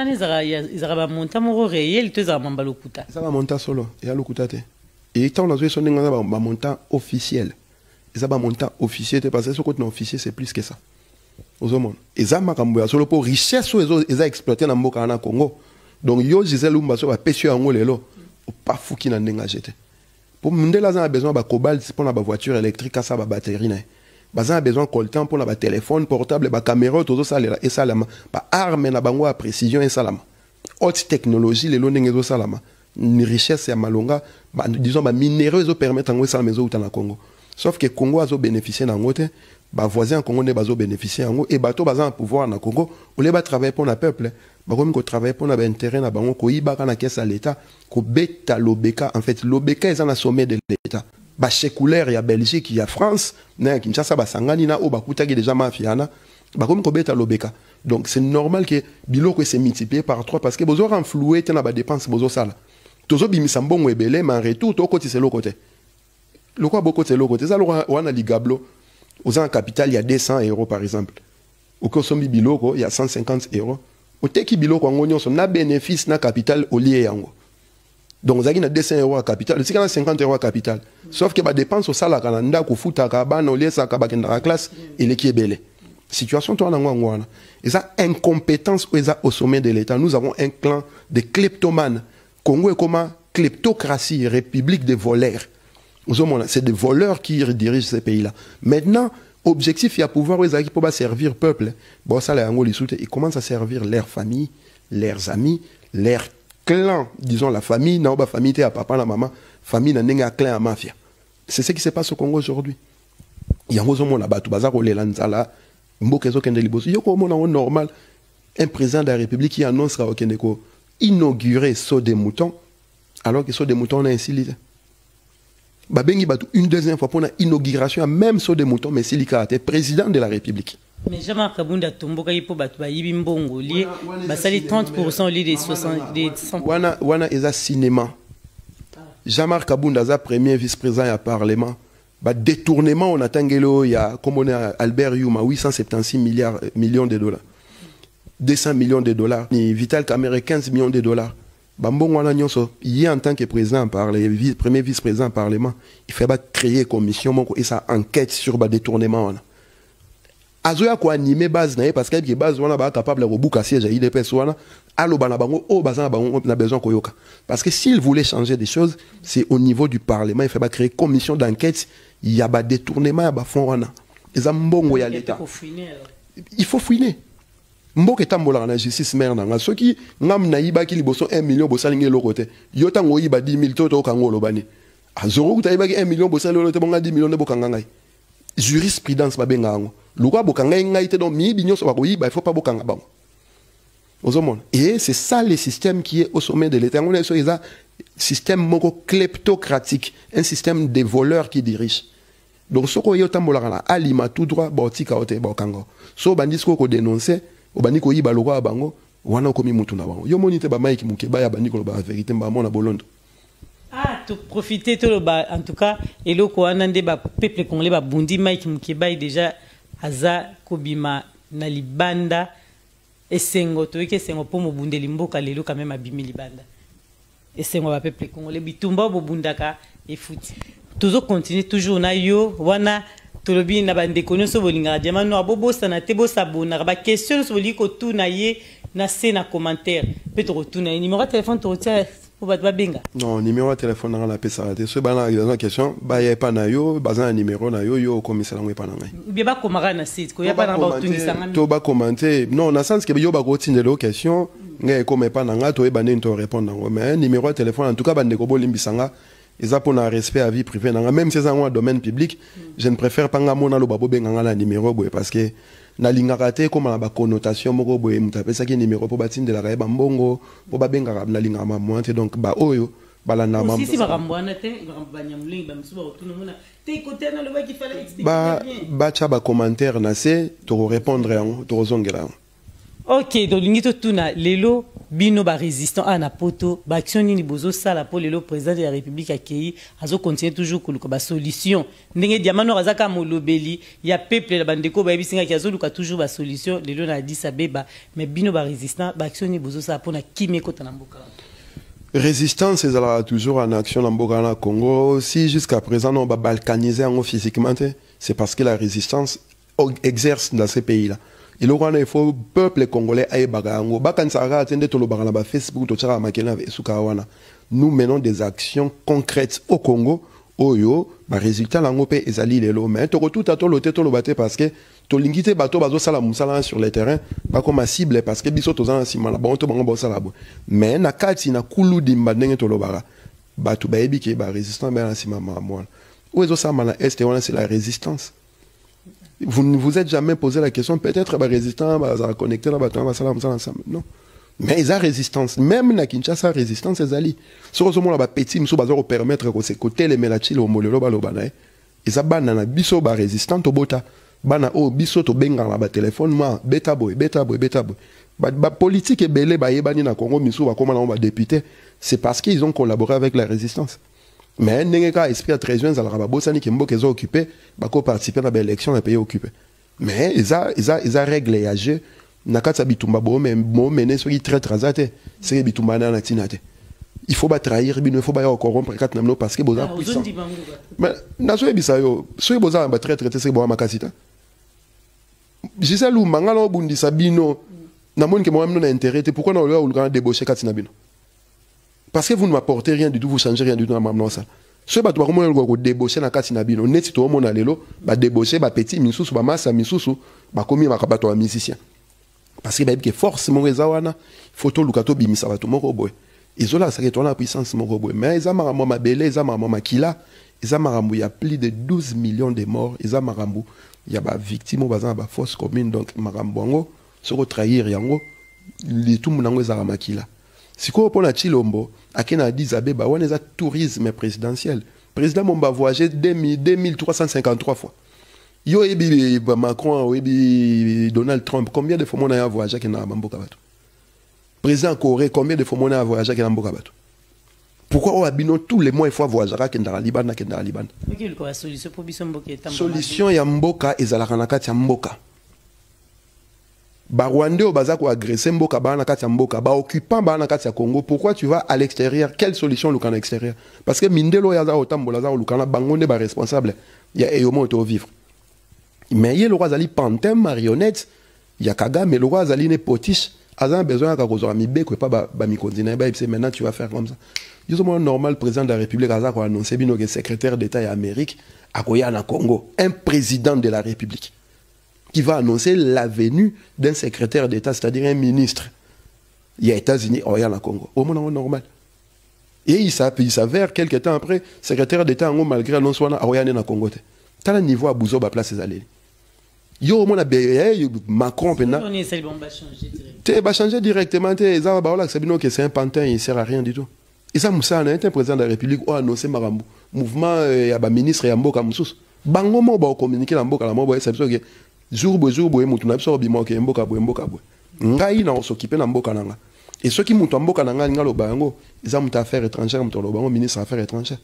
Speaker 4: Izaraba monta moro réel teza mamba lokuta.
Speaker 5: Ça va monta solo et à lokuta te. Et tant dans ce nga ba montant officiel. Ça va montant officiel parce que ce côté officiel c'est plus que ça. Aux hommes et ça makambo ya solo pour richesse aux eza exploiter na mboka na Congo donc yo Gisèle Lumba so ba pêcher en lelo pas fouki na ndenga jeté pour mundela za besoin ba cobalt pour na ba voiture électrique ça ba batterie na baza besoin coltan pour na ba téléphone portable ba caméra todo salela et salama ba arme na bango à précision et salama haute technologie lelo ndengezo salama ni richesse ya malonga disons ba minéraux zo permettre ngo salama zo uta na Congo sauf que Congo a zo bénéficier na ngote ba voisins congolais bazo bénéficier en et bateau bazan pouvoir na Congo ou les ba travailler pour le peuple ba comme ko travailler pour na intérêt na bango ko iba kana caisse à l'état ko beta lobeka en fait lobeka est en sommet de l'état ba séculaire ya Belgique ya France na Kinshasa ba sangani na o ba kutaki déjà mafiana ba comme ko beta lobeka donc c'est normal que biloko se multiplier par 3 parce que bozo renflouer tena ba dépense bozo sala tozo bimisa mbongo ebele mais en retour to côté c'est le côté le quoi beaucoup c'est le côté ça on a ligablo aux en capital il y a 200 € par exemple au Kosombi biloko il y a 150 €. Au teki biloko ngonyo so na bénéfice na capital au lié yango Donc vous avez 200 € à capital, c'est 50 € à capital. Sauf que la dépense au salaire Canada ko futa ka ba no lesa ka ba la classe et qui est belle. Situation toi na et ça incompétence au sommet de l'État. Nous avons un clan de kleptomanes. Congo est comme kleptocratie, république des voleurs. C'est des voleurs qui dirigent ces pays-là. Maintenant, objectif, il y a pouvoir pour servir le peuple. Bon, ça, ils commencent à servir leurs familles, leurs amis, leurs clans. Disons la famille, non, la famille, à papa, la maman, famille, n'a pas clan à mafia. C'est ce qui se passe au Congo aujourd'hui. Il y a un monde là-bas, tout bazar, les lanzala, mbokezo kendeliboso. Il y a un monde normal, un président de la République qui annonce au Kendeko inaugurer saut des moutons, alors que saut des moutons, on a ainsi l'idée. Babengi batu une deuxième fois pour l'inauguration, même saut des moutons, mais c'est le président de la République.
Speaker 4: Mais Jean-Marc Kabunda Tomboka yipo batu ba yibi mbongo lié, basali 30% au lieu des 60 des 100%.
Speaker 5: Wana eza cinéma. Jean-Marc Kabunda za premier vice-président à parlement. Ba détournement on attend gelo il y a comme on a Albert Yuma 876 millions de dollars. 200 millions de dollars. Ni Vital Kamerhe 15 millions de dollars. Bambon wana nyonso y en tant que président par les premier vice-président parlement, il fait ba créer commission et ça enquête sur ba détournement wana. Azoya ko animer base na parce que base wana ba capable de bouka siège à IDPS wana allo bana bango o bazana bango na besoin koyoka. Parce que s'il voulait changer des choses, c'est au niveau du parlement, il fait ba créer commission d'enquête, il y a ba détournement ya ba fond wana. Eza mbongo ya l'état. Il faut fouiner. Mboke tambola na justice mère na soki ngam na yiba ki liboso 1 million bosalinge lokote yota ngo yiba 10 000 toto kango lobani azoro kutayiba ki 1 million bosalinge lokote bonga 10 millions de bokanga ngai jurisprudence babenga ngo lukwa bokanga ngai te donc mi binyo so bakoyiba il faut pas bokanga bango ozomona et c'est ça le système qui est au sommet de l'état on est sur ça système moko kleptocratique un système de voleurs qui dirige donc soko yota tambola na alima tout droit botika ote bokango so bandisco ko dénoncer obaniko yiba lokwa bango wana komi mutu na bango yo monite ba Mike Mukeba ya baniko ba vérité ba mona bolondo
Speaker 4: ah to profiter to ba en tout cas eloko wana nde ba peuple congolais ba bundi Mike Mukeba déjà aza kobima na libanda esengo to eke sengo po mo bundeli mboka lelo quand même abimi libanda esengo ba peuple congolais bitumba bo bundaka e futi toujours continuer toujours na yo wana tolobi na bandeko nyonso bolinga diama no abobosa na te bosabona ba question so boliko tout na ye na se na commentaire peut to retourner numéro de téléphone to tia pour ba benga
Speaker 5: non numéro de téléphone na la pesa te so bana na question ba ya pa na yo bazana numéro na yo yo komisa ngwe pa na ngai
Speaker 4: bien ba komara na site ko ya pa na ba tunisa ngami
Speaker 5: to ba commenter non na sens que yo ba ko tindelo question ngai comme pa na nga to e bane to répondre ngo mais numéro de téléphone en tout cas bandeko bolimbisanga et ça pour un respect à vie privée même si c'est un domaine public je ne préfère pas ngamona lo babo benga la numéro boy parce que na lingakate comme la connotation moko boy mutape ça qui numéro pour batine de la reba mbongo pour ba benga na lingama mointe donc ba oyo bala na
Speaker 4: mambo si ba rambwana te ba nyamling ba msuba otuna mona te côté na lo ba qui fallait expliquer
Speaker 5: ba cha ba commentaire na se to répondre to zongela.
Speaker 4: Ok, donc l'ingito tuna lelo bino ba résistant à na poto ba action ni bozo sala pour lelo président de la République accueilli azo continuer toujours kuluka ba solution ndenge diamano razaka molobeli ya peuple la bandeko ba bisinga ki azo luka toujours ba solution lelo na Addis Abeba mais bino ba résistant ba action ni bozo sala pour na kimeko na mboka
Speaker 5: résistance ezala toujours en action na mboka na Congo si jusqu'à présent on va balkaniser en physiquement c'est parce que la résistance exerce dans ces pays là. Il faut peuple congolais aille bagango bakansara atende to lo bagana ba Facebook to tsara makena esuka wana nous menons des actions concrètes au Congo oyo ba résultat lango pe ezali lelo mais to tout à to loté to lo baté parce que to lingité bato bazo sala musala sur le terrain pas comme cible parce que biso to zana sima la bon to bango bo sala bo mais na kati na kulu dimba ndenge to lo bara bato ba ebi ke ba résistant ba na sima ma moi ozo sama na est wana c'est la résistance. Vous ne vous êtes jamais posé la question, peut-être résistant, connecté là, ensemble. Non. Mais ils ont résistance. Même na Kinshasa, résistance, ils allaient. Sur ce moment-là, petit, nous sommes permettre que ces côtés, les mélachis, au molelo, balobana, ils ont banana, biso, résistant, au bota. Bana, oh, biso, to benga, la téléphone, ma, beta boy. Politique et belé, yebani na Congo, miso, comme on va député, c'est parce qu'ils ont collaboré avec la résistance. Mais n'engagez esprit à 13 ans, alors Bosani qui est occupé, bako participer à l'élection et pays occupé. Mais ils a réglé et âgé, n'a qu'à s'habituer mais bon mener ce qui très transate, c'est bitumba na tinate. il faut pas trahir il faut pas corrompre parce que boza puissant mais nazo ebisa yo so boza ba très traité c'est bo makasita Gisèle mangalo bundi sabino na moni que moi même non intérêt pourquoi na le grand débaucher katina bino parce que vous ne m'apportez rien du tout vous changez rien du tout dans ma ça so ba to ba comment go débaucher na katina bino neti to mona lelo ba débaucher ba petit misusu ba massa misusu ba komi makabato musicien parce que ba que force mon rezawana photo lukato bimisa ba to moko boy izola ça que la puissance moko boy mais ils amarambo mabele ils amarambo makila ils amarambo il y a plus de 12 millions de morts ils amarambo il y a ba victime bazana ba force commune donc marambo ngo soko trahir yango li tout munango za makila siko pona Chilombo akena Dizabeba wana za tourisme présidentiel président momba voyager 2353 fois yo ebi Macron ebi Donald Trump combien de fois mon a voyagé que na mboka bato président Corée combien de fois mon a voyagé que na mboka bato pourquoi on abino tous les mois il faut voyager que na Liban
Speaker 4: OK le solution pour biso mboka
Speaker 5: solution ya mboka ezalaka na kati ya mboka ba Rwandais au baza ko agresser mboka ba na kati ya mboka ba occupant ba na kati ya Congo pourquoi tu vas à l'extérieur quelle solution le can extérieur parce que mindelo ya za otambola za lukana bangonde ba responsable ya eyomo to vivre mais il le roi zali pantin marionnette ya Kagame le roi zali ne potiche azan besoin ka kozora mibeko pas ba mikondina ba c'est maintenant tu vas faire comme ça ils sont normal président de la République aza ko annoncer bino que secrétaire d'état ya Amérique akoya na Congo un président de la République qui va annoncer la venue d'un secrétaire d'État, c'est-à-dire un ministre. Il y a États-Unis, oh, il y a le Congo. Au moment normal. Et il s'avère, quelques temps après, secrétaire d'État, malgré l'annonce, il y a le Congo. Tu as le niveau à Bouzo, à place des allées. Yo, mon Macron, tu vas changer directement. C'est un pantin, il ne sert à rien du tout. Et ça, Moussa, un président de la République, a annoncé Marambo. Mouvement, il y a un ministre, il y a un Mboka Moussous. Bango, on va communiquer dans Mboka, c'est jour boye mutu na biso obima ke mboka boye ngai na s'occuper na mboka nanga et ceux qui mutu mboka nanga ngalo bango ils ont affaires étrangères mutu lo bango ministre affaires étrangères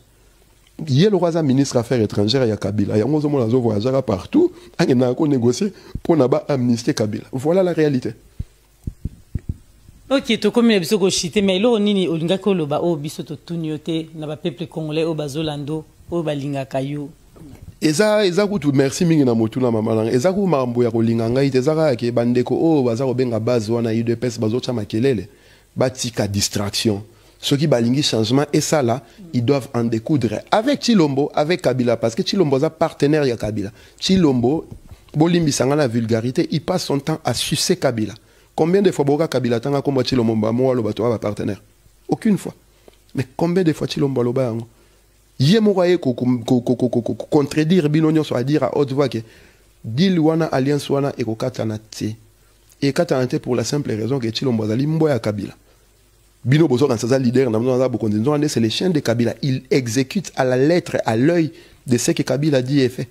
Speaker 5: il le roi ministre affaires étrangères ya Kabila ya ngozo mona zo voyager partout angena ko négocier pour na ba amnistie Kabila voilà la réalité.
Speaker 4: OK to comme biso ko chité mais lo nini olinga ko lo ba o biso to tunyote na ba peuple congolais o bazolando o balinga kayo
Speaker 5: eza kutu merci mingi na motuna mama nanga eza ku mambo ya kolinga ngai tezaka ke bandeko o baza ko benga base wana UDPS bazocha makelele batika distraction ceux qui balingi changement et ça là ils doivent en découdre avec Chilombo avec Kabila parce que Chilombo est partenaire ya Kabila Chilombo bolimbi sanga la vulgarité il passe son temps à sucer Kabila combien de fois boka Kabila tanga komba Chilombo ba mo lo bato ba partenaire aucune fois mais combien de fois Chilombo lo ba yango yé moraye contredire binonyo soit dire à haute voix que deal wana alliance wana eko katana te et katana te pour la simple raison que Chilombo zali mboya Kabila bino bozo quand ça leader na mona ba kondizo c'est les chiens de Kabila il exécute à la lettre à l'œil de ce que Kabila dit et fait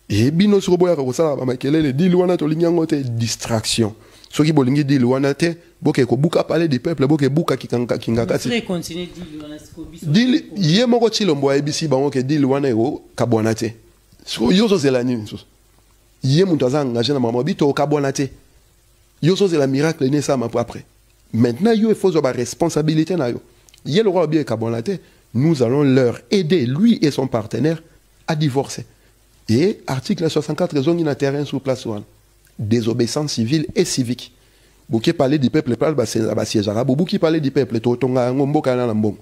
Speaker 5: et bino sur boya ko sala ba makelele deal wana to linyango te distraction ceux qui bolingi deal wana te boke ko buka parler du peuple boke buka kingaka
Speaker 4: c'est continuer deal wana
Speaker 5: deal yé moko Chilombo ebisi bango ke deal wana eko kabwana te so yozo zela nini so yé muntu aza engagé na mama bito kabwana te yozo zela miracle ne ça ma après maintenant yo il faut avoir responsabilité na yo yé le roi bien kabwana te nous allons leur aider lui et son partenaire à divorcer et article 64 zongi na terrain sur place one désobéissance civile et civique. Bouki parler du peuple, Bouki parler du peuple, Totonga, Mboka na Mbom.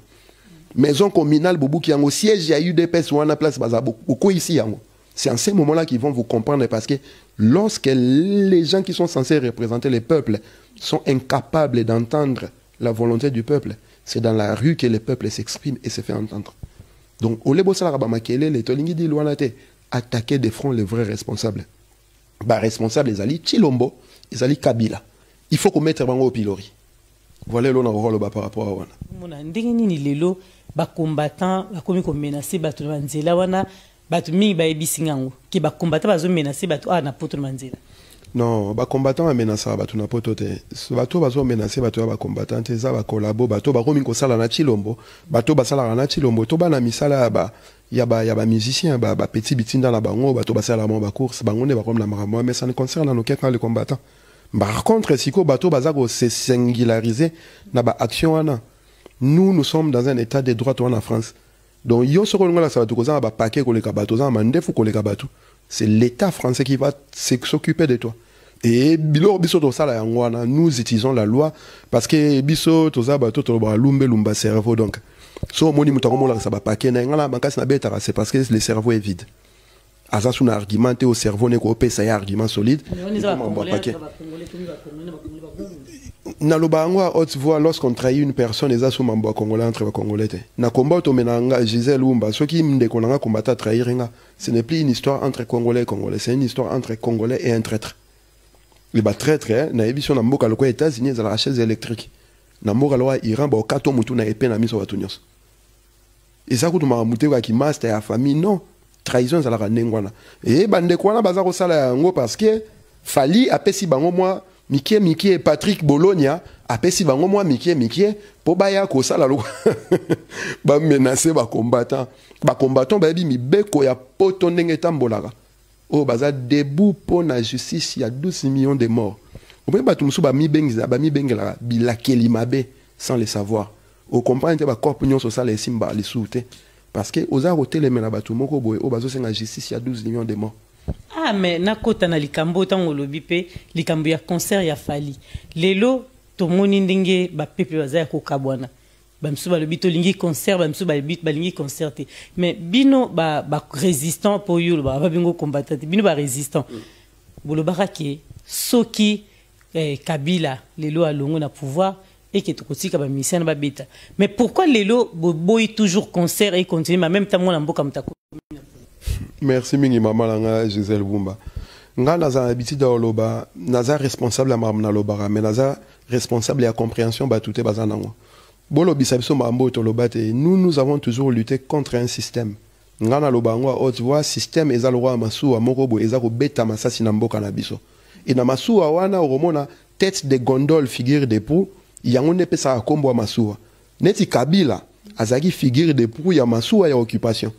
Speaker 5: Maison communale, Bouki yango siège, il y a eu des personnes à la place, beaucoup ici. C'est en ces moments-là qu'ils vont vous comprendre parce que lorsque les gens qui sont censés représenter les peuples sont incapables d'entendre la volonté du peuple, c'est dans la rue que le peuple s'exprime et se fait entendre. Donc, au Lebo Salabamakele, les Tolingi di Luanate, attaquer de front les vrais responsables. Bah, responsable, les alliés Chilombo, les alliés Kabila. Il faut qu'on mette vraiment au pilori. Voilà l'on a rôle par rapport à Wana.
Speaker 4: Mona ndenge ni lelo ba combattant ba komi ko menacer batu manzela wana batu mingi ba ebisingango ki ba combattant bazo menacer batu na poto manzela.
Speaker 5: Non, ba combattant ba menacer batu na poto te. Batu bazo menacer batu ba combattant te za ba collabo batu ba komi ko sala na Chilombo, batu ba sala na Chilombo to ba na misala ba il y a musicien ba petit bitinda na bango bato basala ba course bango ne ba comme la maramo mais ça ne concerne aucun les combattants. Par contre siko bato bazako se singulariser na ba action wana nous sommes dans un état de droit en France. Donc, c'est l'État français qui va s'occuper de toi. Et nous utilisons la loi parce que biso toza bato to ba lumba cerveau donc so moni mutakomola ça ba paquet na ngala bankasi na beta c'est parce que le cerveau est vide. Asa suna argumenté au cerveau ne ko pesa ya argument solide. Na lobangwa haute voix lorsqu'on trahit une personne eza sous mambo congolais entre congolais. Na combat to menanga Gisèle Lumba ceux qui me konanga combattre trahir nga ce n'est plus une histoire entre congolais et congolais, c'est une histoire entre congolais et un traître. Les traîtres, na émission na mboka loko États-Unis za la chaise électrique. Na mboka lwa Iran ba kato mutu na épée na miso batunios. Et ça ko tuma muté ka ki master ya famille non, trahison za la kanengwana. Et bande ko na baza ko sala yango parce que fali apesi bango moi Mikie Patrick Bologna apesi bango moi Mikie po baya ko sala loko. Ba menacer ba combattant ba bi mi beko ya poto ndenge tambolaka. Oh, baza debout pour la justice, il y a 12 millions de morts. Vous pouvez pas tout le monde sans le savoir. Au comprendre que le corps pignon sur ça les simba les souter parce que aux arrêtés les mena batu moko boy au bazo c'est la justice il y a 12 millions de morts.
Speaker 4: Ah mais na kota na likambo tango lobi pe likambo ya concert ya fali. Lelo to moni ndenge ba peuple baza ko kabwana. Bamsou ba lobi to lingi concert bamsou ba bit ba lingi concerté mais bino ba résistant pour yo ba bingo combattant bino ba résistant bolo baraki soki Kabila lelo alongo na pouvoir et que tokotika ba mission ba beta mais pourquoi lelo boy toujours concert et continue mais même temps na mboka mtako.
Speaker 5: Merci mingi mama langa Gisèle Bumba nga naza habitude da loba naza responsable à mamna lobara mais naza responsable à compréhension ba touté bazanango. Nous avons toujours lutté contre un système. Ngana lobangwa haute voix système ezalwa masuwa morobo ezako beta masasi na mboka na biso. Et na masuwa wana oromona tête de gondole figure de proue yango ne pesa kombo masuwa. Neti Kabila azaki figure de proue ya masuwa ya occupation.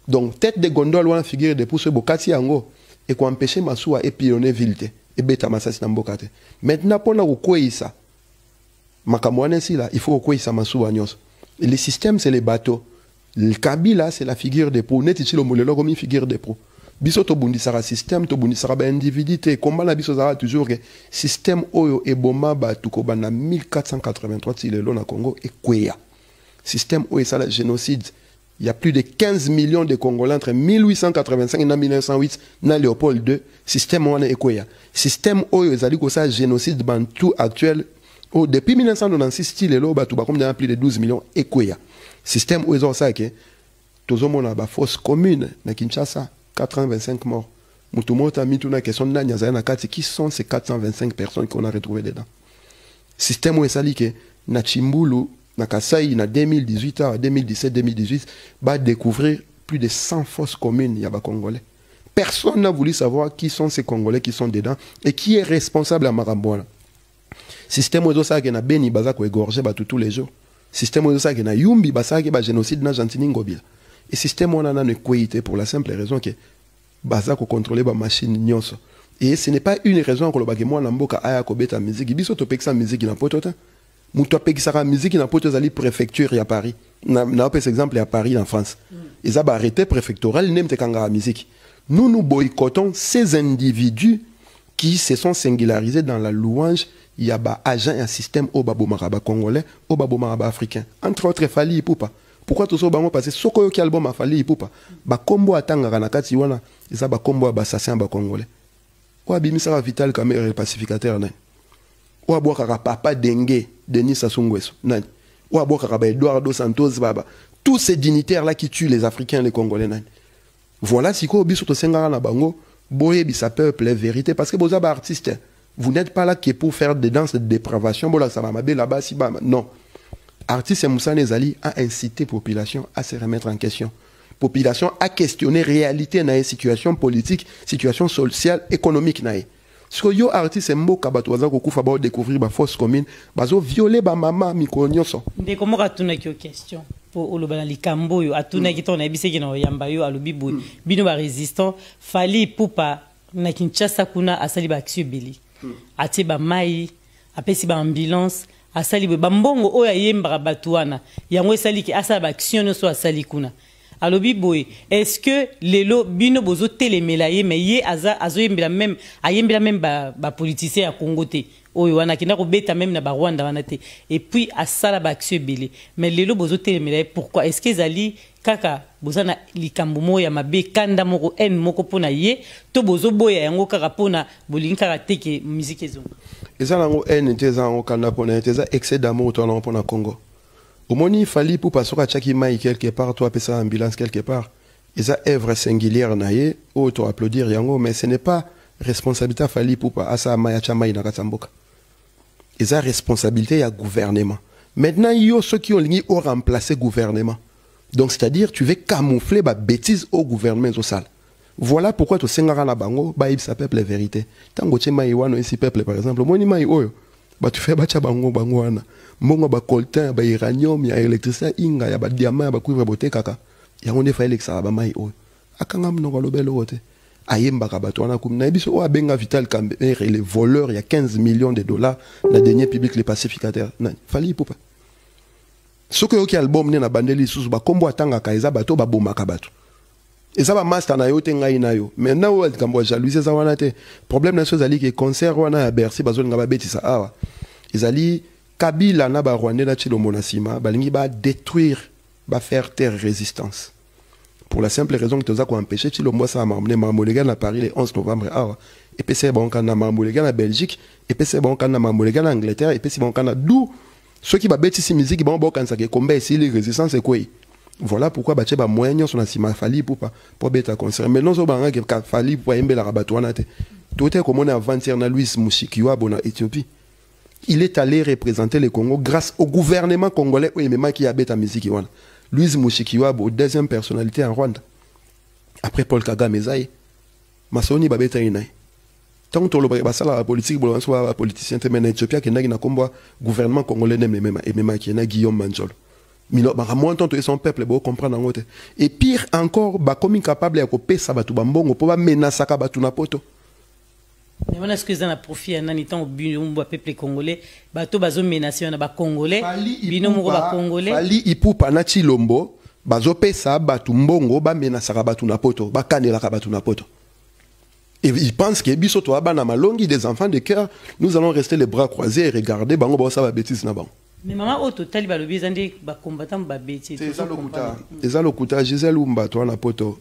Speaker 5: Donc tête de gondole wana figure de proue ce bokati yango et ko empêcher masuwa et pionner ville et beta masasi na mboka te. Maintenant pona ko koisa il faut que ça le système, c'est les bateaux. Le Kabila, c'est la figure de proue. Net ici, le molelo comme une figure de proue. Biso to bundi sara système, to bundi sara ba individualité. Comment la biso sara toujours que système oyo et boma ba tuko bana 1483 si le na Congo et kweya. Système oyo ça la génocide. Il y a plus de 15 millions de Congolais entre 1885 et 1908 na Léopold II. Système wana et kweya. Système oyo ezali ko ça génocide bantou actuel. Oh, depuis 1996, il est là, plus de 12 millions et quoi. Système où ils ont ça, que tous les gens ont fausse commune, na Kinshasa, 425 morts. Moutoumota, mituna, question de qui sont ces 425 personnes qu'on a retrouvées dedans. Système où ils ont que na Chimbulu, na Kasai, na 2018 à 2017, 2018, va découvrir plus de 100 fausses communes, il y a des Congolais. Personne n'a voulu savoir qui sont ces Congolais qui sont dedans et qui est responsable à Maramboana. Système où ça que na beni baza ko égorger ba tous les jours. Système où ça que na yumbi basa que ba génocide na Argentine ngobila. Et système on a na qualité pour la simple raison que baza ko contrôler ba machine nyonso. Et ce n'est pas une raison que le bagé moi na mboka aya ko beta musique biso to pekisa musique na potota. Muto pekisa ka musique na potota ali préfecture ya Paris. Na par exemple à Paris en France. Ils ont arrêté préfectoral nem te kanga musique. Nous boycottons ces individus qui se sont singularisés dans la louange. Il y a des agents et un système au babo maraba congolais, au babo maraba africain. Entre autres, Fali et Poupa. Pourquoi tout ça parce que ce qui est album à Fali et Poupa, ba combo atanga ranakati wana, ils ont ba combo à assassin ba congolais. Ou abimisa vital comme le pacificateur nan. Ou aboka papa dengue Denis Sassou Nguesso nan. Ou aboka Eduardo Santos baba. Tous ces dignitaires là qui tuent les Africains, les Congolais nan. Voilà si ko biso to sengara na bango, boye bisa peuple la vérité parce que vous êtes artiste. Vous n'êtes pas là que pour faire des danses de dépravation. Non. Artiste Moussa Nezali a incité la population à se remettre en question. La population a questionné la réalité de la situation politique, situation sociale, économique. Ce que yo artiste Mboka Batouaza Kokufa va découvrir la fausse commune, bazo violer ba maman mikonyoso.
Speaker 4: Mais comment ratuna ki question pour olobana likambo yo atuna ki tona ebise ki na yamba yo alobi bo bino ba résistant Fali Poupa na Kinshasa kuna asali ba action beli. Ati ba mai apesi ba ambulance asali boye bambongo oyo ayembaka bato wana yango esali ke asala baaction nyonso asali kuna alobi boye est-ce que lelo bino bozotelemela ye mais ye azoyembela même ayembela même bapoliticien ya Congo te oyo wana akenda kobeta même na barwanda wana te et puis asala baaction ebele mais lelo bozotelemela ye pourquoi est-ce que ezali kaka bozana likambo moko ya mabe kanda moko en moko mpona ye to bozoboya yango kaka mpona bolingi kaka teke musique ezongo
Speaker 5: eza nango en te eza yango kanda mpona ye te eza excès d'amour to yango mpona Congo omoni fali pour pasoka tchaki mai quelque part toi apesa ambulance quelque part eza œuvre singulière na ye o to applaudir yango mais ce n'est pas responsabilité fali pour pas asa mai acha mai na katamboka eza responsabilité ya gouvernement maintenant yo ceux qui ont lié au remplacer gouvernement. Donc, c'est-à-dire, tu veux camoufler ma bêtise au gouvernement social. Voilà pourquoi tu sais na bango, bah il s'appelle la vérité. Tant que tu m'as iwano ici peuple par exemple, moi ni ma oyo, bah tu fais bacha bango wana, mongo ba coltan, ba uranium, ya électricité inga, ya ba diamant, ya ba cuivre boté kaka. Ya on defa elexa ba mai oyo. Akanga mnoko lobelo wote. Ayemba ka bato wana kum na biso o abenga Vital Kamerhe les voleurs, il y a 15 millions de dollars, la dernière public les pacificateurs. Fali poupa. Ce que qui album na bandeli sous ba kombo atanga ka eza bato ba bomaka bato eza ba master na yo te ngai na yo maintenant o kambo jalousie za wana te problème na chose ali ke concert wana ya Bercy bazoli nga ba betisa awa ezali Kabila na ba Rwanda na Chilombo na sima balingi ba détruire ba faire taire résistance pour la simple raison que toza ko empêcher Chilombo ça m'amener Mamolega na Paris le 11 novembre awa et puis c'est bon kana Mamolega na Belgique et puis c'est bon kana Mamolega na Angleterre et puis c'est bon kana d'où ceux qui battent ici musique bon bon quand ça combat ici les résistances c'est quoi voilà pourquoi battre ba moyen sur la cima fali pour bêta concert mais non so banga que fali pour embe la rabatouana te tout est comme on a avant-hier na Louis Mushikiwa bona Éthiopie il est allé représenter le Congo grâce au gouvernement congolais ou même qui a bêta musique wana Louis Mushikiwa deuxième personnalité en Rwanda après Paul Kagame zaï masoni ba bêta inaï tant que le basala la politique bon soit politicien te mais en Éthiopie qui na combat gouvernement congolais même et même qui na Guillaume Manjolo mino ba moi tant que son peuple bo comprendre en côté et pire encore ba comme incapable ya ko pesa batu bambongo po ba menacer ka batu na poto
Speaker 4: mais on est-ce que ça na profit na ni tant au peuple congolais bato bazo menacer na ba congolais bino mo ba congolais
Speaker 5: fali ipupa na Chilombo bazo pesa batu mbongo ba menacer ka batu na poto ba kanela ka batu na poto. Et ils pensent que biso to abana malongi des enfants de cœur, nous allons rester les bras croisés et regarder bango ba ça va bêtise na bango.
Speaker 4: Mais maman au total ba lobi zandi ba combattant ba bêtise.
Speaker 5: C'est ça le kuta. Et ça le kuta Gisèle Lumba to na poto.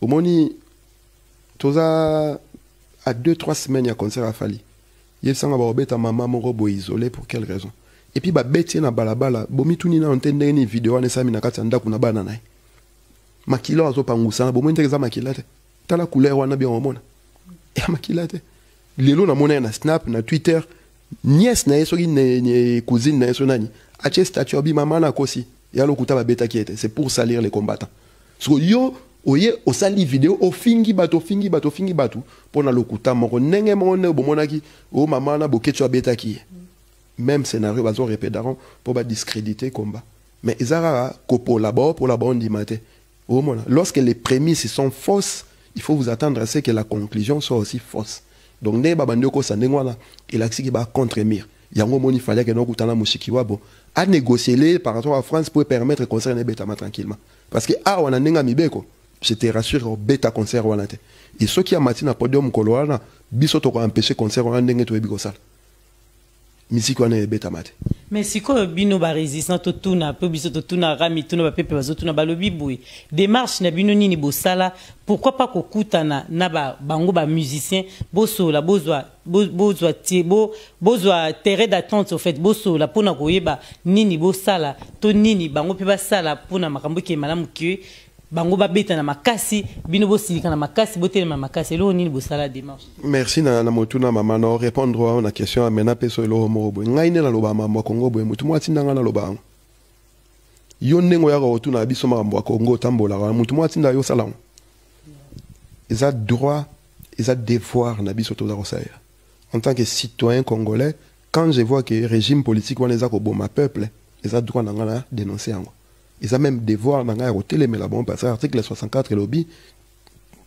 Speaker 5: Omoni toza à 2-3 semaines ya concert à Fali. Yel sanga ba obeta maman mo robo isolé pour quelle raison? Et puis ba bêtise na balabala, bomi tuni na antenne ni vidéo na sami na kati ndaku na bana nai. Makilo azo pangusa, bomo intéressant makila te. Tala couleur wana bien omona. Et makilate lelo na mona na Snap na Twitter nièce na yeso ni cousine na yeso nani ache statue bi mama na kosi ya lokuta ba beta kiete c'est pour salir les combattants so yo oye o sali vidéo o fingi bato pour na lokuta moko nenge mona bomonaki o mama na bokecho beta ki même scénario bazo répéteront pour ba discréditer combat mais ezara kopo là-bas pour la bande dimate o mona lorsque les prémices sont fausses il faut vous attendre à ce que la conclusion soit aussi fausse. Donc, ne babandoko sanengwana et l'axi qui va contre-mire. Yango moni fallait que nous kutana mushikiwa bo à négocier par rapport à France pour permettre concert ne bêta tranquillement. Parce que ah on a nenga mibeko, je te rassure bêta concert wana te. Et ceux qui a matina podium koloana biso to ko empêcher concert wana ndenge to ebiko sala. Musique wana bêta mate.
Speaker 4: Mais si quoi bino ba résistant to tuna peu biso to tuna rami tuna ba pepe bazo tuna balobi boui démarche na bino nini bosala pourquoi pas ko kutana na ba bango ba musicien bosola bozwa terrain d'attente au fait bosola pona koyeba nini bosala to nini bango pe basala pona makambo ke malamu ki bango ba beta na makasi bino bosilika na makasi botelema makasi lo nini bosala démarche.
Speaker 5: Merci na motuna mama no répondre à la question amena peso lo mo bo ngai ne na loba mama Congo bo mutu mwati ndanga na loba yo nengo ya ko tuna biso makambo Congo tambola mutu mwati nda yo sala ils ont droit ils ont devoir na biso to za kosaya en tant que citoyen congolais quand je vois que le régime politique wana za ko boma peuple ils ont droit na dénoncer yango. Ils ont même devoir dans la télé mais là bon parce que l'article 64 lobby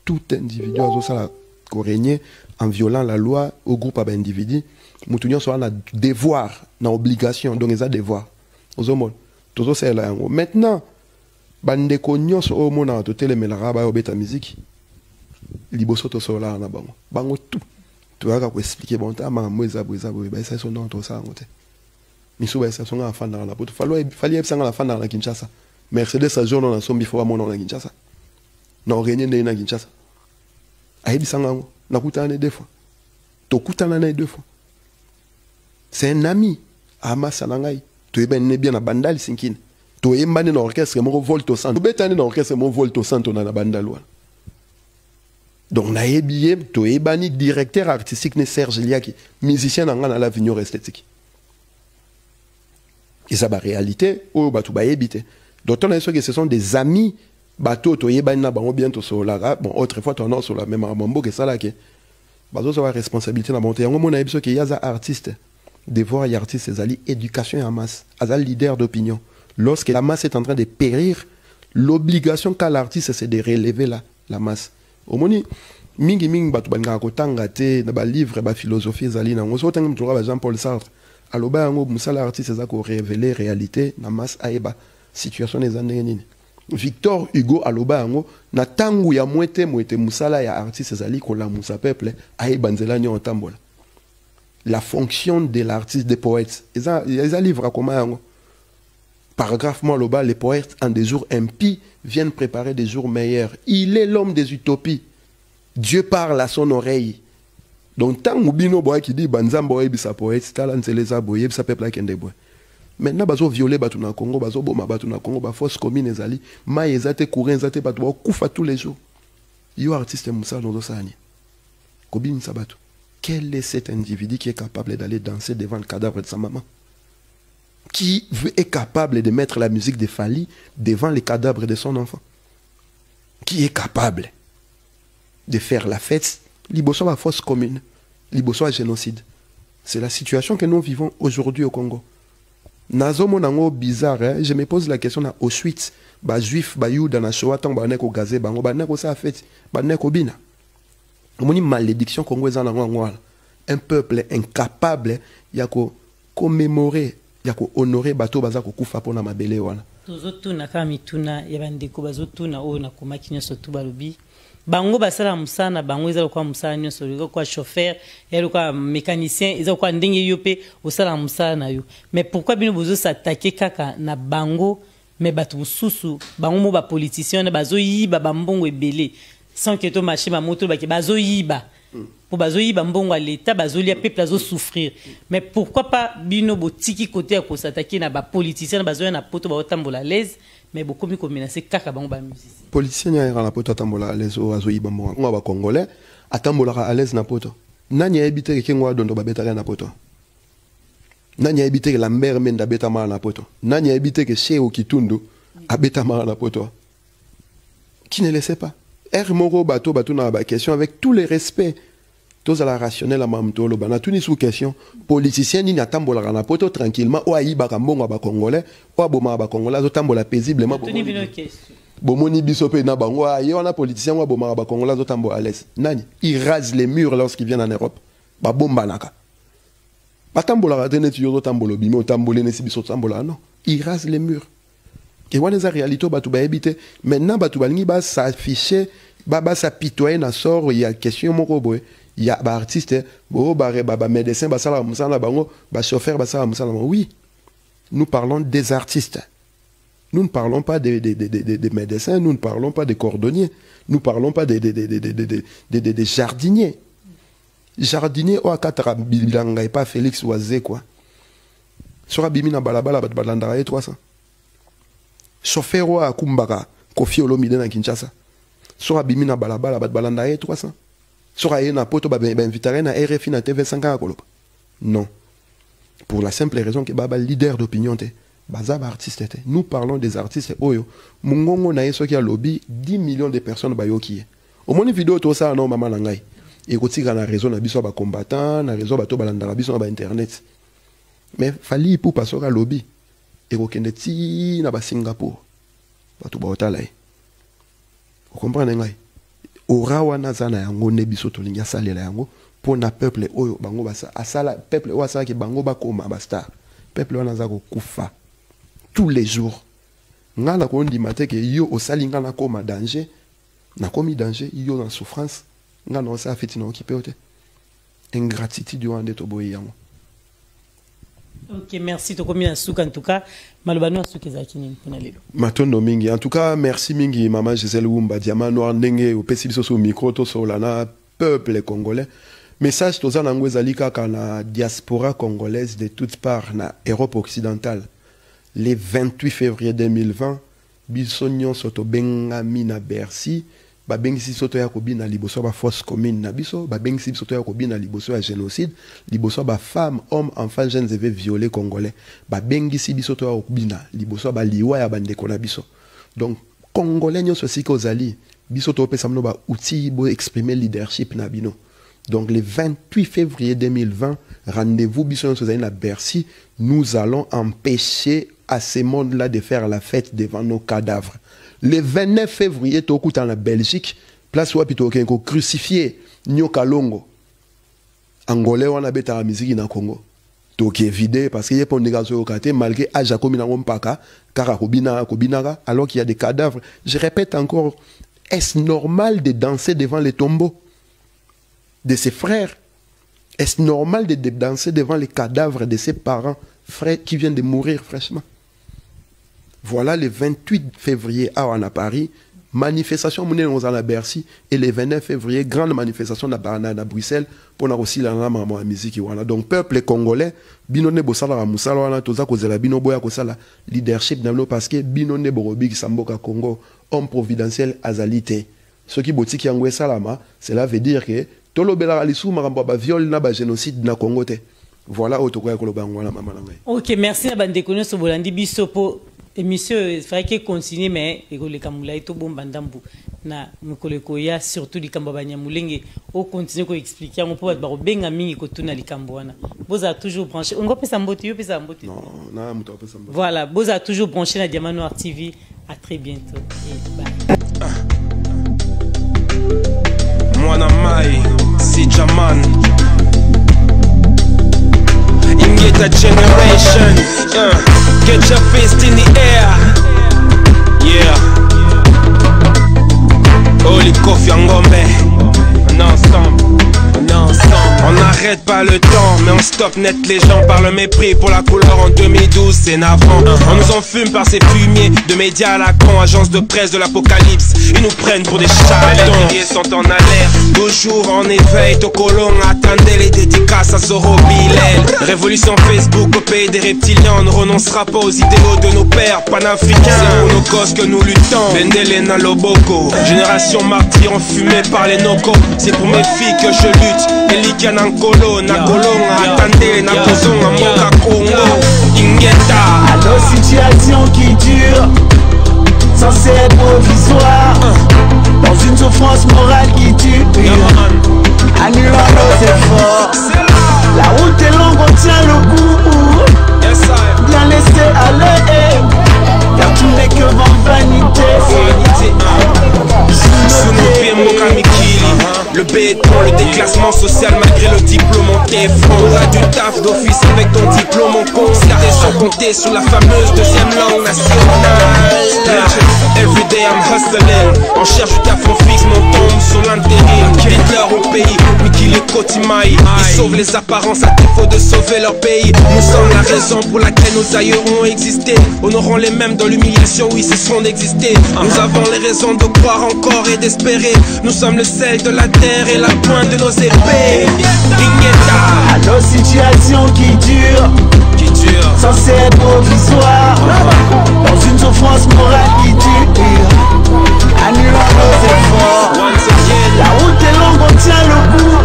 Speaker 5: tout individu a ça régner en violant la loi au groupe à individu mutu nyonso ana devoir na obligation donc ils ont devoir ozomona tozo sela yango maintenant bandeko nyonso o mona to telemelaka ba obeta musique liboso to sola na bango tout tu vas expliquer bon ta maman eza ba ça son nom to ça ngote miso ba ça son enfant dans la poto fallait ebsanga la fanda na Kinshasa Mercedes a jour na sombi fo mona na Kinshasa na origné na Kinshasa ayebisanga ngo na kutana deux fois to kutana na deux fois c'est un ami Hamas Nangai tu es bien na bandali sinkine to embane na orchestre mo volto santo betane na orchestre mo volto santo na bandali wana donc na ebiye to ebani directeur artistique ne Serge Liaki musicien na ngana la vigno esthétique et ça ba réalité o batu ba ebité d'autant que ce sont des amis bateau to yebani na bango bientôt sur la bon autrefois ton nom sur la même mambo que ça là que bazo ça responsabilité na monter yango mona ebiso que yaza artiste devoir y artiste ezali éducation en masse azal leader d'opinion lorsque la masse est en train de périr l'obligation qu'a l'artiste c'est de relever la masse au moni mingi batu banga ko tanga te na ba livre ba philosophie ezali na ngoso tanga mtu ba Jean-Paul Sartre aloba yango musala artiste ezako révéler réalité na masse aeba situation ezandenge nini Victor Hugo aloba yango na tangu ya mwete musala ya artiste ezali ko la musa peuple aeba nzela nyo tambola la fonction de l'artiste des poètes ils a livre comment yango paragraphe moi loba les poètes en des jours impies viennent préparer des jours meilleurs il est l'homme des utopies Dieu parle à son oreille donc tangu bino boy qui dit banzambo ebisa poète talent les aboye bisa peuple akende boy maintenant bazo violer batu na Congo bazo boma batu na Congo ba force commune ezali ma ezate courant ezate batu ba kufa tous les jours yo artiste musa dans sani kobini sabatu quel est cet individu qui est capable d'aller danser devant le cadavre de sa maman qui est capable de mettre la musique de Fali devant le cadavre de son enfant qui est capable de faire la fête liboso ba force commune liboso a génocide c'est la situation que nous vivons aujourd'hui au Congo. Nazomo nango bizarre, hein? Je me pose la question à Auschwitz, ba juif, ba yuda na Shoah tang ba neko gazé bango ba neko sa fête, ba neko bina. Moni malédiction congolaise na ngwa. Un peuple incapable yako commémorer, yako honorer bato baza ko kufa pona mabele wana.
Speaker 4: Tozotuna kama mituna ya bandeko bazotuna o na komaki nyoso tu balobi. Bango basala musana bango ezalo kwa musana nyoso liko kwa chauffeur elo kwa mécanicien ezalo kwa ndenge yope osala musana yo mais pourquoi bino bozo s'attaquer kaka na bango mais batu bususu bango mo ba politicien na bazo yiba bambongo ebele sans que to marché ma moto ba ke bazo yiba pour bazo yiba mbongo à l'état bazo lia peuple bazo souffrir mais pourquoi pas bino botiki côté à ko s'attaquer na ba politicien na bazo na poto ba otambola l'aise mais beaucoup mieux comme menacer kaka bango ba musicien
Speaker 5: politicien ya na poto atambola à l'aise o azo yibambo ngo ba congolais atambola à l'aise na poto nani ya ebité ke ngwa dondo ba betaka na poto nani ya ebité la mère menda beta ma na poto nani ya ebité ke chez Kitundu abeta ma na poto qui ne le sait pas moko bato na ba question avec tous les respects tous à la rationnelle à mamtolo bana tout ni sous question politicien ni atambola na poto tranquillement o ayiba ka mbongo ba congolais o aboma ba congolais atambola paisiblement bomoni biso pe na bango aye wana politicien wa boma ba congolais atambola à l'aise nani il rase les murs lorsqu'ils viennent en Europe ba bomba naka batambola ka tene tu yo tambolo bimi o tambolé ne sibiso tambola non il rase les murs et wana za réalité batu ba habiter maintenant batu balingi ba s'afficher ba s'apitoyer na sort il y a question moko boy il y a ba artiste ba médecin ba sala musala bango ba chauffeur ba sala musala oui nous parlons des artistes nous ne parlons pas des médecins nous ne parlons pas des cordonniers nous ne parlons pas des jardiniers jardinier o akatara bilanga et pas Félix Oazé quoi sera bimina balabala bat balanda 300 chauffeur o akumbaka Kofi Olomide na Kinshasa sera bimina balabala bat balanda 300 sera na poto ba invitare na RFI na TV5 akolopa non pour la simple raison que baba leader d'opinion te bazaba artiste te nous parlons des artistes oyo mungongo na yeso ki a lobby 10 millions de personnes bayoki au moni vidéo to ça non mama nangai et kotika na raison na biso ba combattant na raison bato balandaka biso na internet mais fali pour passer à lobby et kokende ti na ba Singapour bato ba otala vous comprenez ngai ora wana zana yango ne biso to linga salela yango pour na peuple oyo bango basa asala peuple oyo asala ki bango bakoma basta peuple oyo naza kokufa tous les jours ngala ko ndima te ke yo osali ngana koma danger na komi danger yo na souffrance ngana osa feti na okipe ote ingratitude yo ande to boye yango.
Speaker 4: Ok, merci to komi na suka en tout cas malobano suka ezaki nini pona lelo
Speaker 5: matondo mingi en tout cas merci mingi maman Gisèle Wumba Diamant Noir ndenge opesi biso so micro to so lana peuple congolais message toza nango ezali kaka na diaspora congolaise de toutes parts na Europe occidentale le 28 février 2020 biso nyonso tobengami na Bercy babengisi soto ya kobina liboso ba force commune na biso babengisi soto ya kobina liboso ya génocide liboso ba femmes hommes enfants jeunes et violés congolais babengisi biso to ya kobina liboso ba liwa ya bandeko na biso donc congolais nyonso sika ozali biso to pesa mno ba outil bo exprimer leadership na bino. Donc le 28 février 2020 rendez-vous biso nyonso ozali na Bercy, nous allons empêcher à ce monde-là de faire la fête devant nos cadavres. Le 29 février, tu es en Belgique, place où tu es crucifié, Nyoka Longo. Angolais, on a bêta la musique dans le Congo. Tu es vidé parce qu'il y a pas de négation au côté, malgré Aja Komina Wompaka, Karakobina, Kobinara, alors qu'il y a des cadavres. Je répète encore, est-ce normal de danser devant les tombeaux de ses frères? Est-ce normal de danser devant les cadavres de ses parents, frères qui viennent de mourir fraîchement? Voilà le 28 février à Paris, manifestation monnaie à Bercy, et le 29 février, grande manifestation à Bruxelles pour aussi la musique. Donc, peuple congolais, binone bosala musala wana toza kozela bino boya kosala leadership namno parce que binone borobi ki samboka Congo, homme providentiel azalité. Ce qui botiki yangwe salama, cela veut dire que tolo bela lisu makambo ba viol na ba génocide na Congo te. Voilà autokoya koloba ngwana mama ngai.
Speaker 4: OK, merci na bande kono so bolandi biso po émission il fallait que continue mais le kamula to bomba ndambu na mukoleko ya surtout likambo banyamulenge o continue ko expliquer on peut ba benga mingi ko tuna likambo wana boza toujours branché on pesa mbote yo pesa mbote
Speaker 5: non na muto pesa mbote
Speaker 4: voilà boza toujours branché na Diamant Noir TV. À très bientôt et bye.
Speaker 1: Mwana Mai si Jaman Ingeta generation get your fist in the air yeah Holy Kofi Ngombe on n'arrête pas le temps, mais on stoppe net les gens par le mépris pour la couleur en 2012, c'est navrant. On nous enfume par ces fumiers de médias à la con, agence de presse de l'apocalypse. Ils nous prennent pour des charlatans. Les guerriers sont en alerte, toujours en éveil. Tokolong, attendez les dédicaces à Zoro Bilel. Révolution Facebook au pays des reptiliens. On ne renoncera pas aux idéaux de nos pères panafricains. C'est pour nos causes que nous luttons. Bendelena Loboko, génération martyre enfumée par les nocos. C'est pour mes filles que je lutte. Elikia Nankolo, Nakolonga, attendez, Nakozonga, Moka Congo, Ingeta.
Speaker 2: À nos situations qui durent, censées être provisoires, dans une souffrance morale qui tue, annulant nos efforts. La route est longue, on tient le coup, bien laissé aller, car tout n'est que vanité.
Speaker 1: Sous nos pieds, Moka Mikili. Le béton, le déclassement social malgré le diplôme en téfron. On a du taf d'office avec ton diplôme en compte. C'était sans compter sur la fameuse deuxième langue nationale. Everyday I'm hustling. On cherche du taf, on fixe mon tombe sur l'intérim. Dites-leur au pays, Wiki les Kotimaï. Ils sauvent les apparences à défaut de sauver leur pays. Nous sommes la raison pour laquelle nos aïeux ont existé. Honorons les mêmes dans l'humiliation où ils cesseront d'exister. Nous avons les raisons de croire encore et d'espérer. Nous sommes le sel de la terre et la pointe de nos épées.
Speaker 2: À nos situations qui durent, censées être provisoires, dans une souffrance morale qui dure, annulant nos efforts. La route est longue, on tient le coup,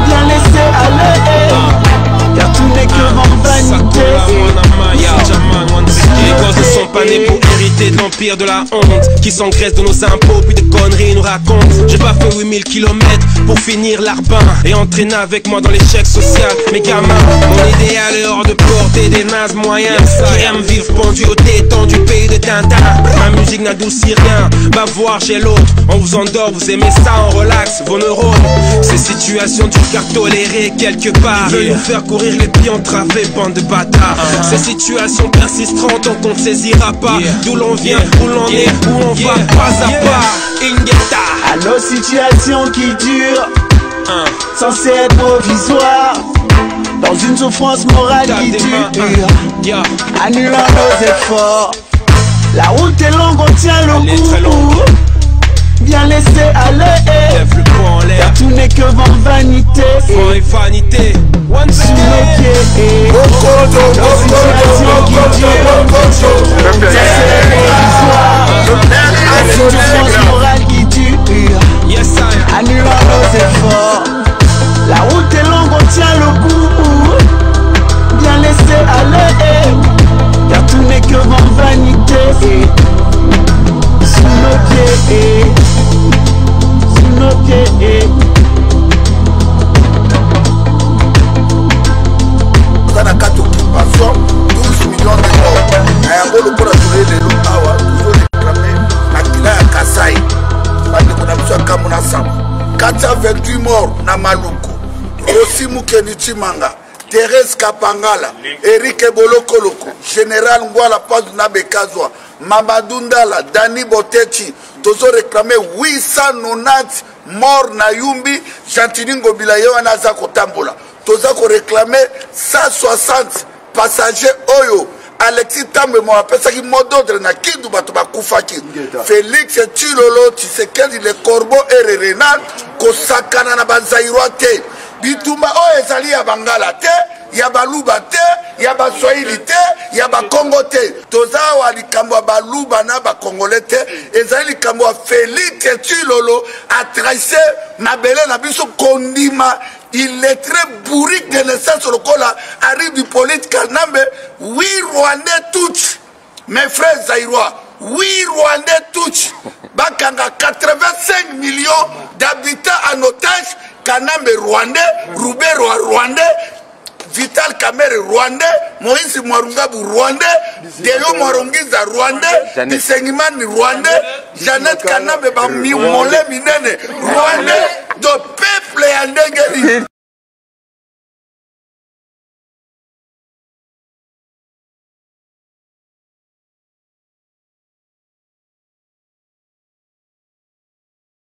Speaker 2: bien laissé aller, car tout n'est que vanité.
Speaker 1: Les gosses ne sont pas nés pour hériter de l'empire de la honte qui s'engraisse de nos impôts puis des conneries nous racontent. J'ai pas fait 8000 km pour finir l'arbin et entraîner avec moi dans l'échec social. Mes gamins, mon idéal est hors de portée des nazes moyens qui aiment vivre pendu au téton du pays de Tintin. Ma musique n'adoucit rien, va voir j'ai l'autre. On vous endort, vous aimez ça, on relaxe vos neurones. Ces situations du car tolérées quelque part veulent nous faire courir les pieds en travée, bande de bâtards. Ces situations persisteront tant qu'on ne saisira pas d'où l'on vient, où l'on est, où on va, pas à pas. Ingeta.
Speaker 2: À nos situations qui durent, censées être provisoires, dans une souffrance morale qui dure, annulant nos efforts. La route est longue, on tient le coup. Bien laisser aller,
Speaker 1: lève le poing en l'air.
Speaker 2: Tout n'est que vent, vanité.
Speaker 1: Vent et vanité.
Speaker 2: Sous nos pieds, nos situations qui durent, censées être provisoires, dans une souffrance morale qui dure, annulant nos efforts. La route est longue, on tient le coup. Bien laisser aller, car tout n'est que vent, vanité. Sous nos pieds, sous nos pieds.
Speaker 3: Dans la carte occupation, 12 millions de morts. Et on peut trouver les loups awa, toujours réclamé la Kila ya Kasai. On a besoin de Kamuna Sama. 428 morts na Maluku. Rossi Mukeni Chimanga. Thérèse Kapangala, Eric Ebolokoloko, Général Ngwala Paz Nabekazwa, Mamadou Ndala, Dani Botechi, tozo réclamé 890 morts na Yumbi, Jantini Ngobila Yoana Zako Tambola. Tozo réclamé 160 passagers Oyo, Alexis Tambe mo apesa ki mododre na Kindu bato bakufaki. Félix Chilolo, Tshisekedi le Corbeau et Renal, Kosakana na Banzairwa te. Bitumba o ezali ya Bangala te, ya Baluba te, ya Baswahili te, ya Bakongo te. Toza wa likambo ya Baluba na Bakongole te, ezali likambo ya Félix Chilolo a tracé mabele na biso kondima. Il est très bourrique de naissance au Lokola, arrive du politique Kanambe. Oui, Rwandais touch, mes frères Zaïrois. Oui, Rwandais touch. Bakanga 85 millions d'habitants en otage. Kanambe Rwandais, Roubero Rwandais, Vital Kamere Rwandais, Moïse Mwarungabu Rwandais, Deo Mwarongiza Rwandais, Bisengimani Rwandais, Jeannette Kanambe Bamimole Minene Rwandais, de peuple et en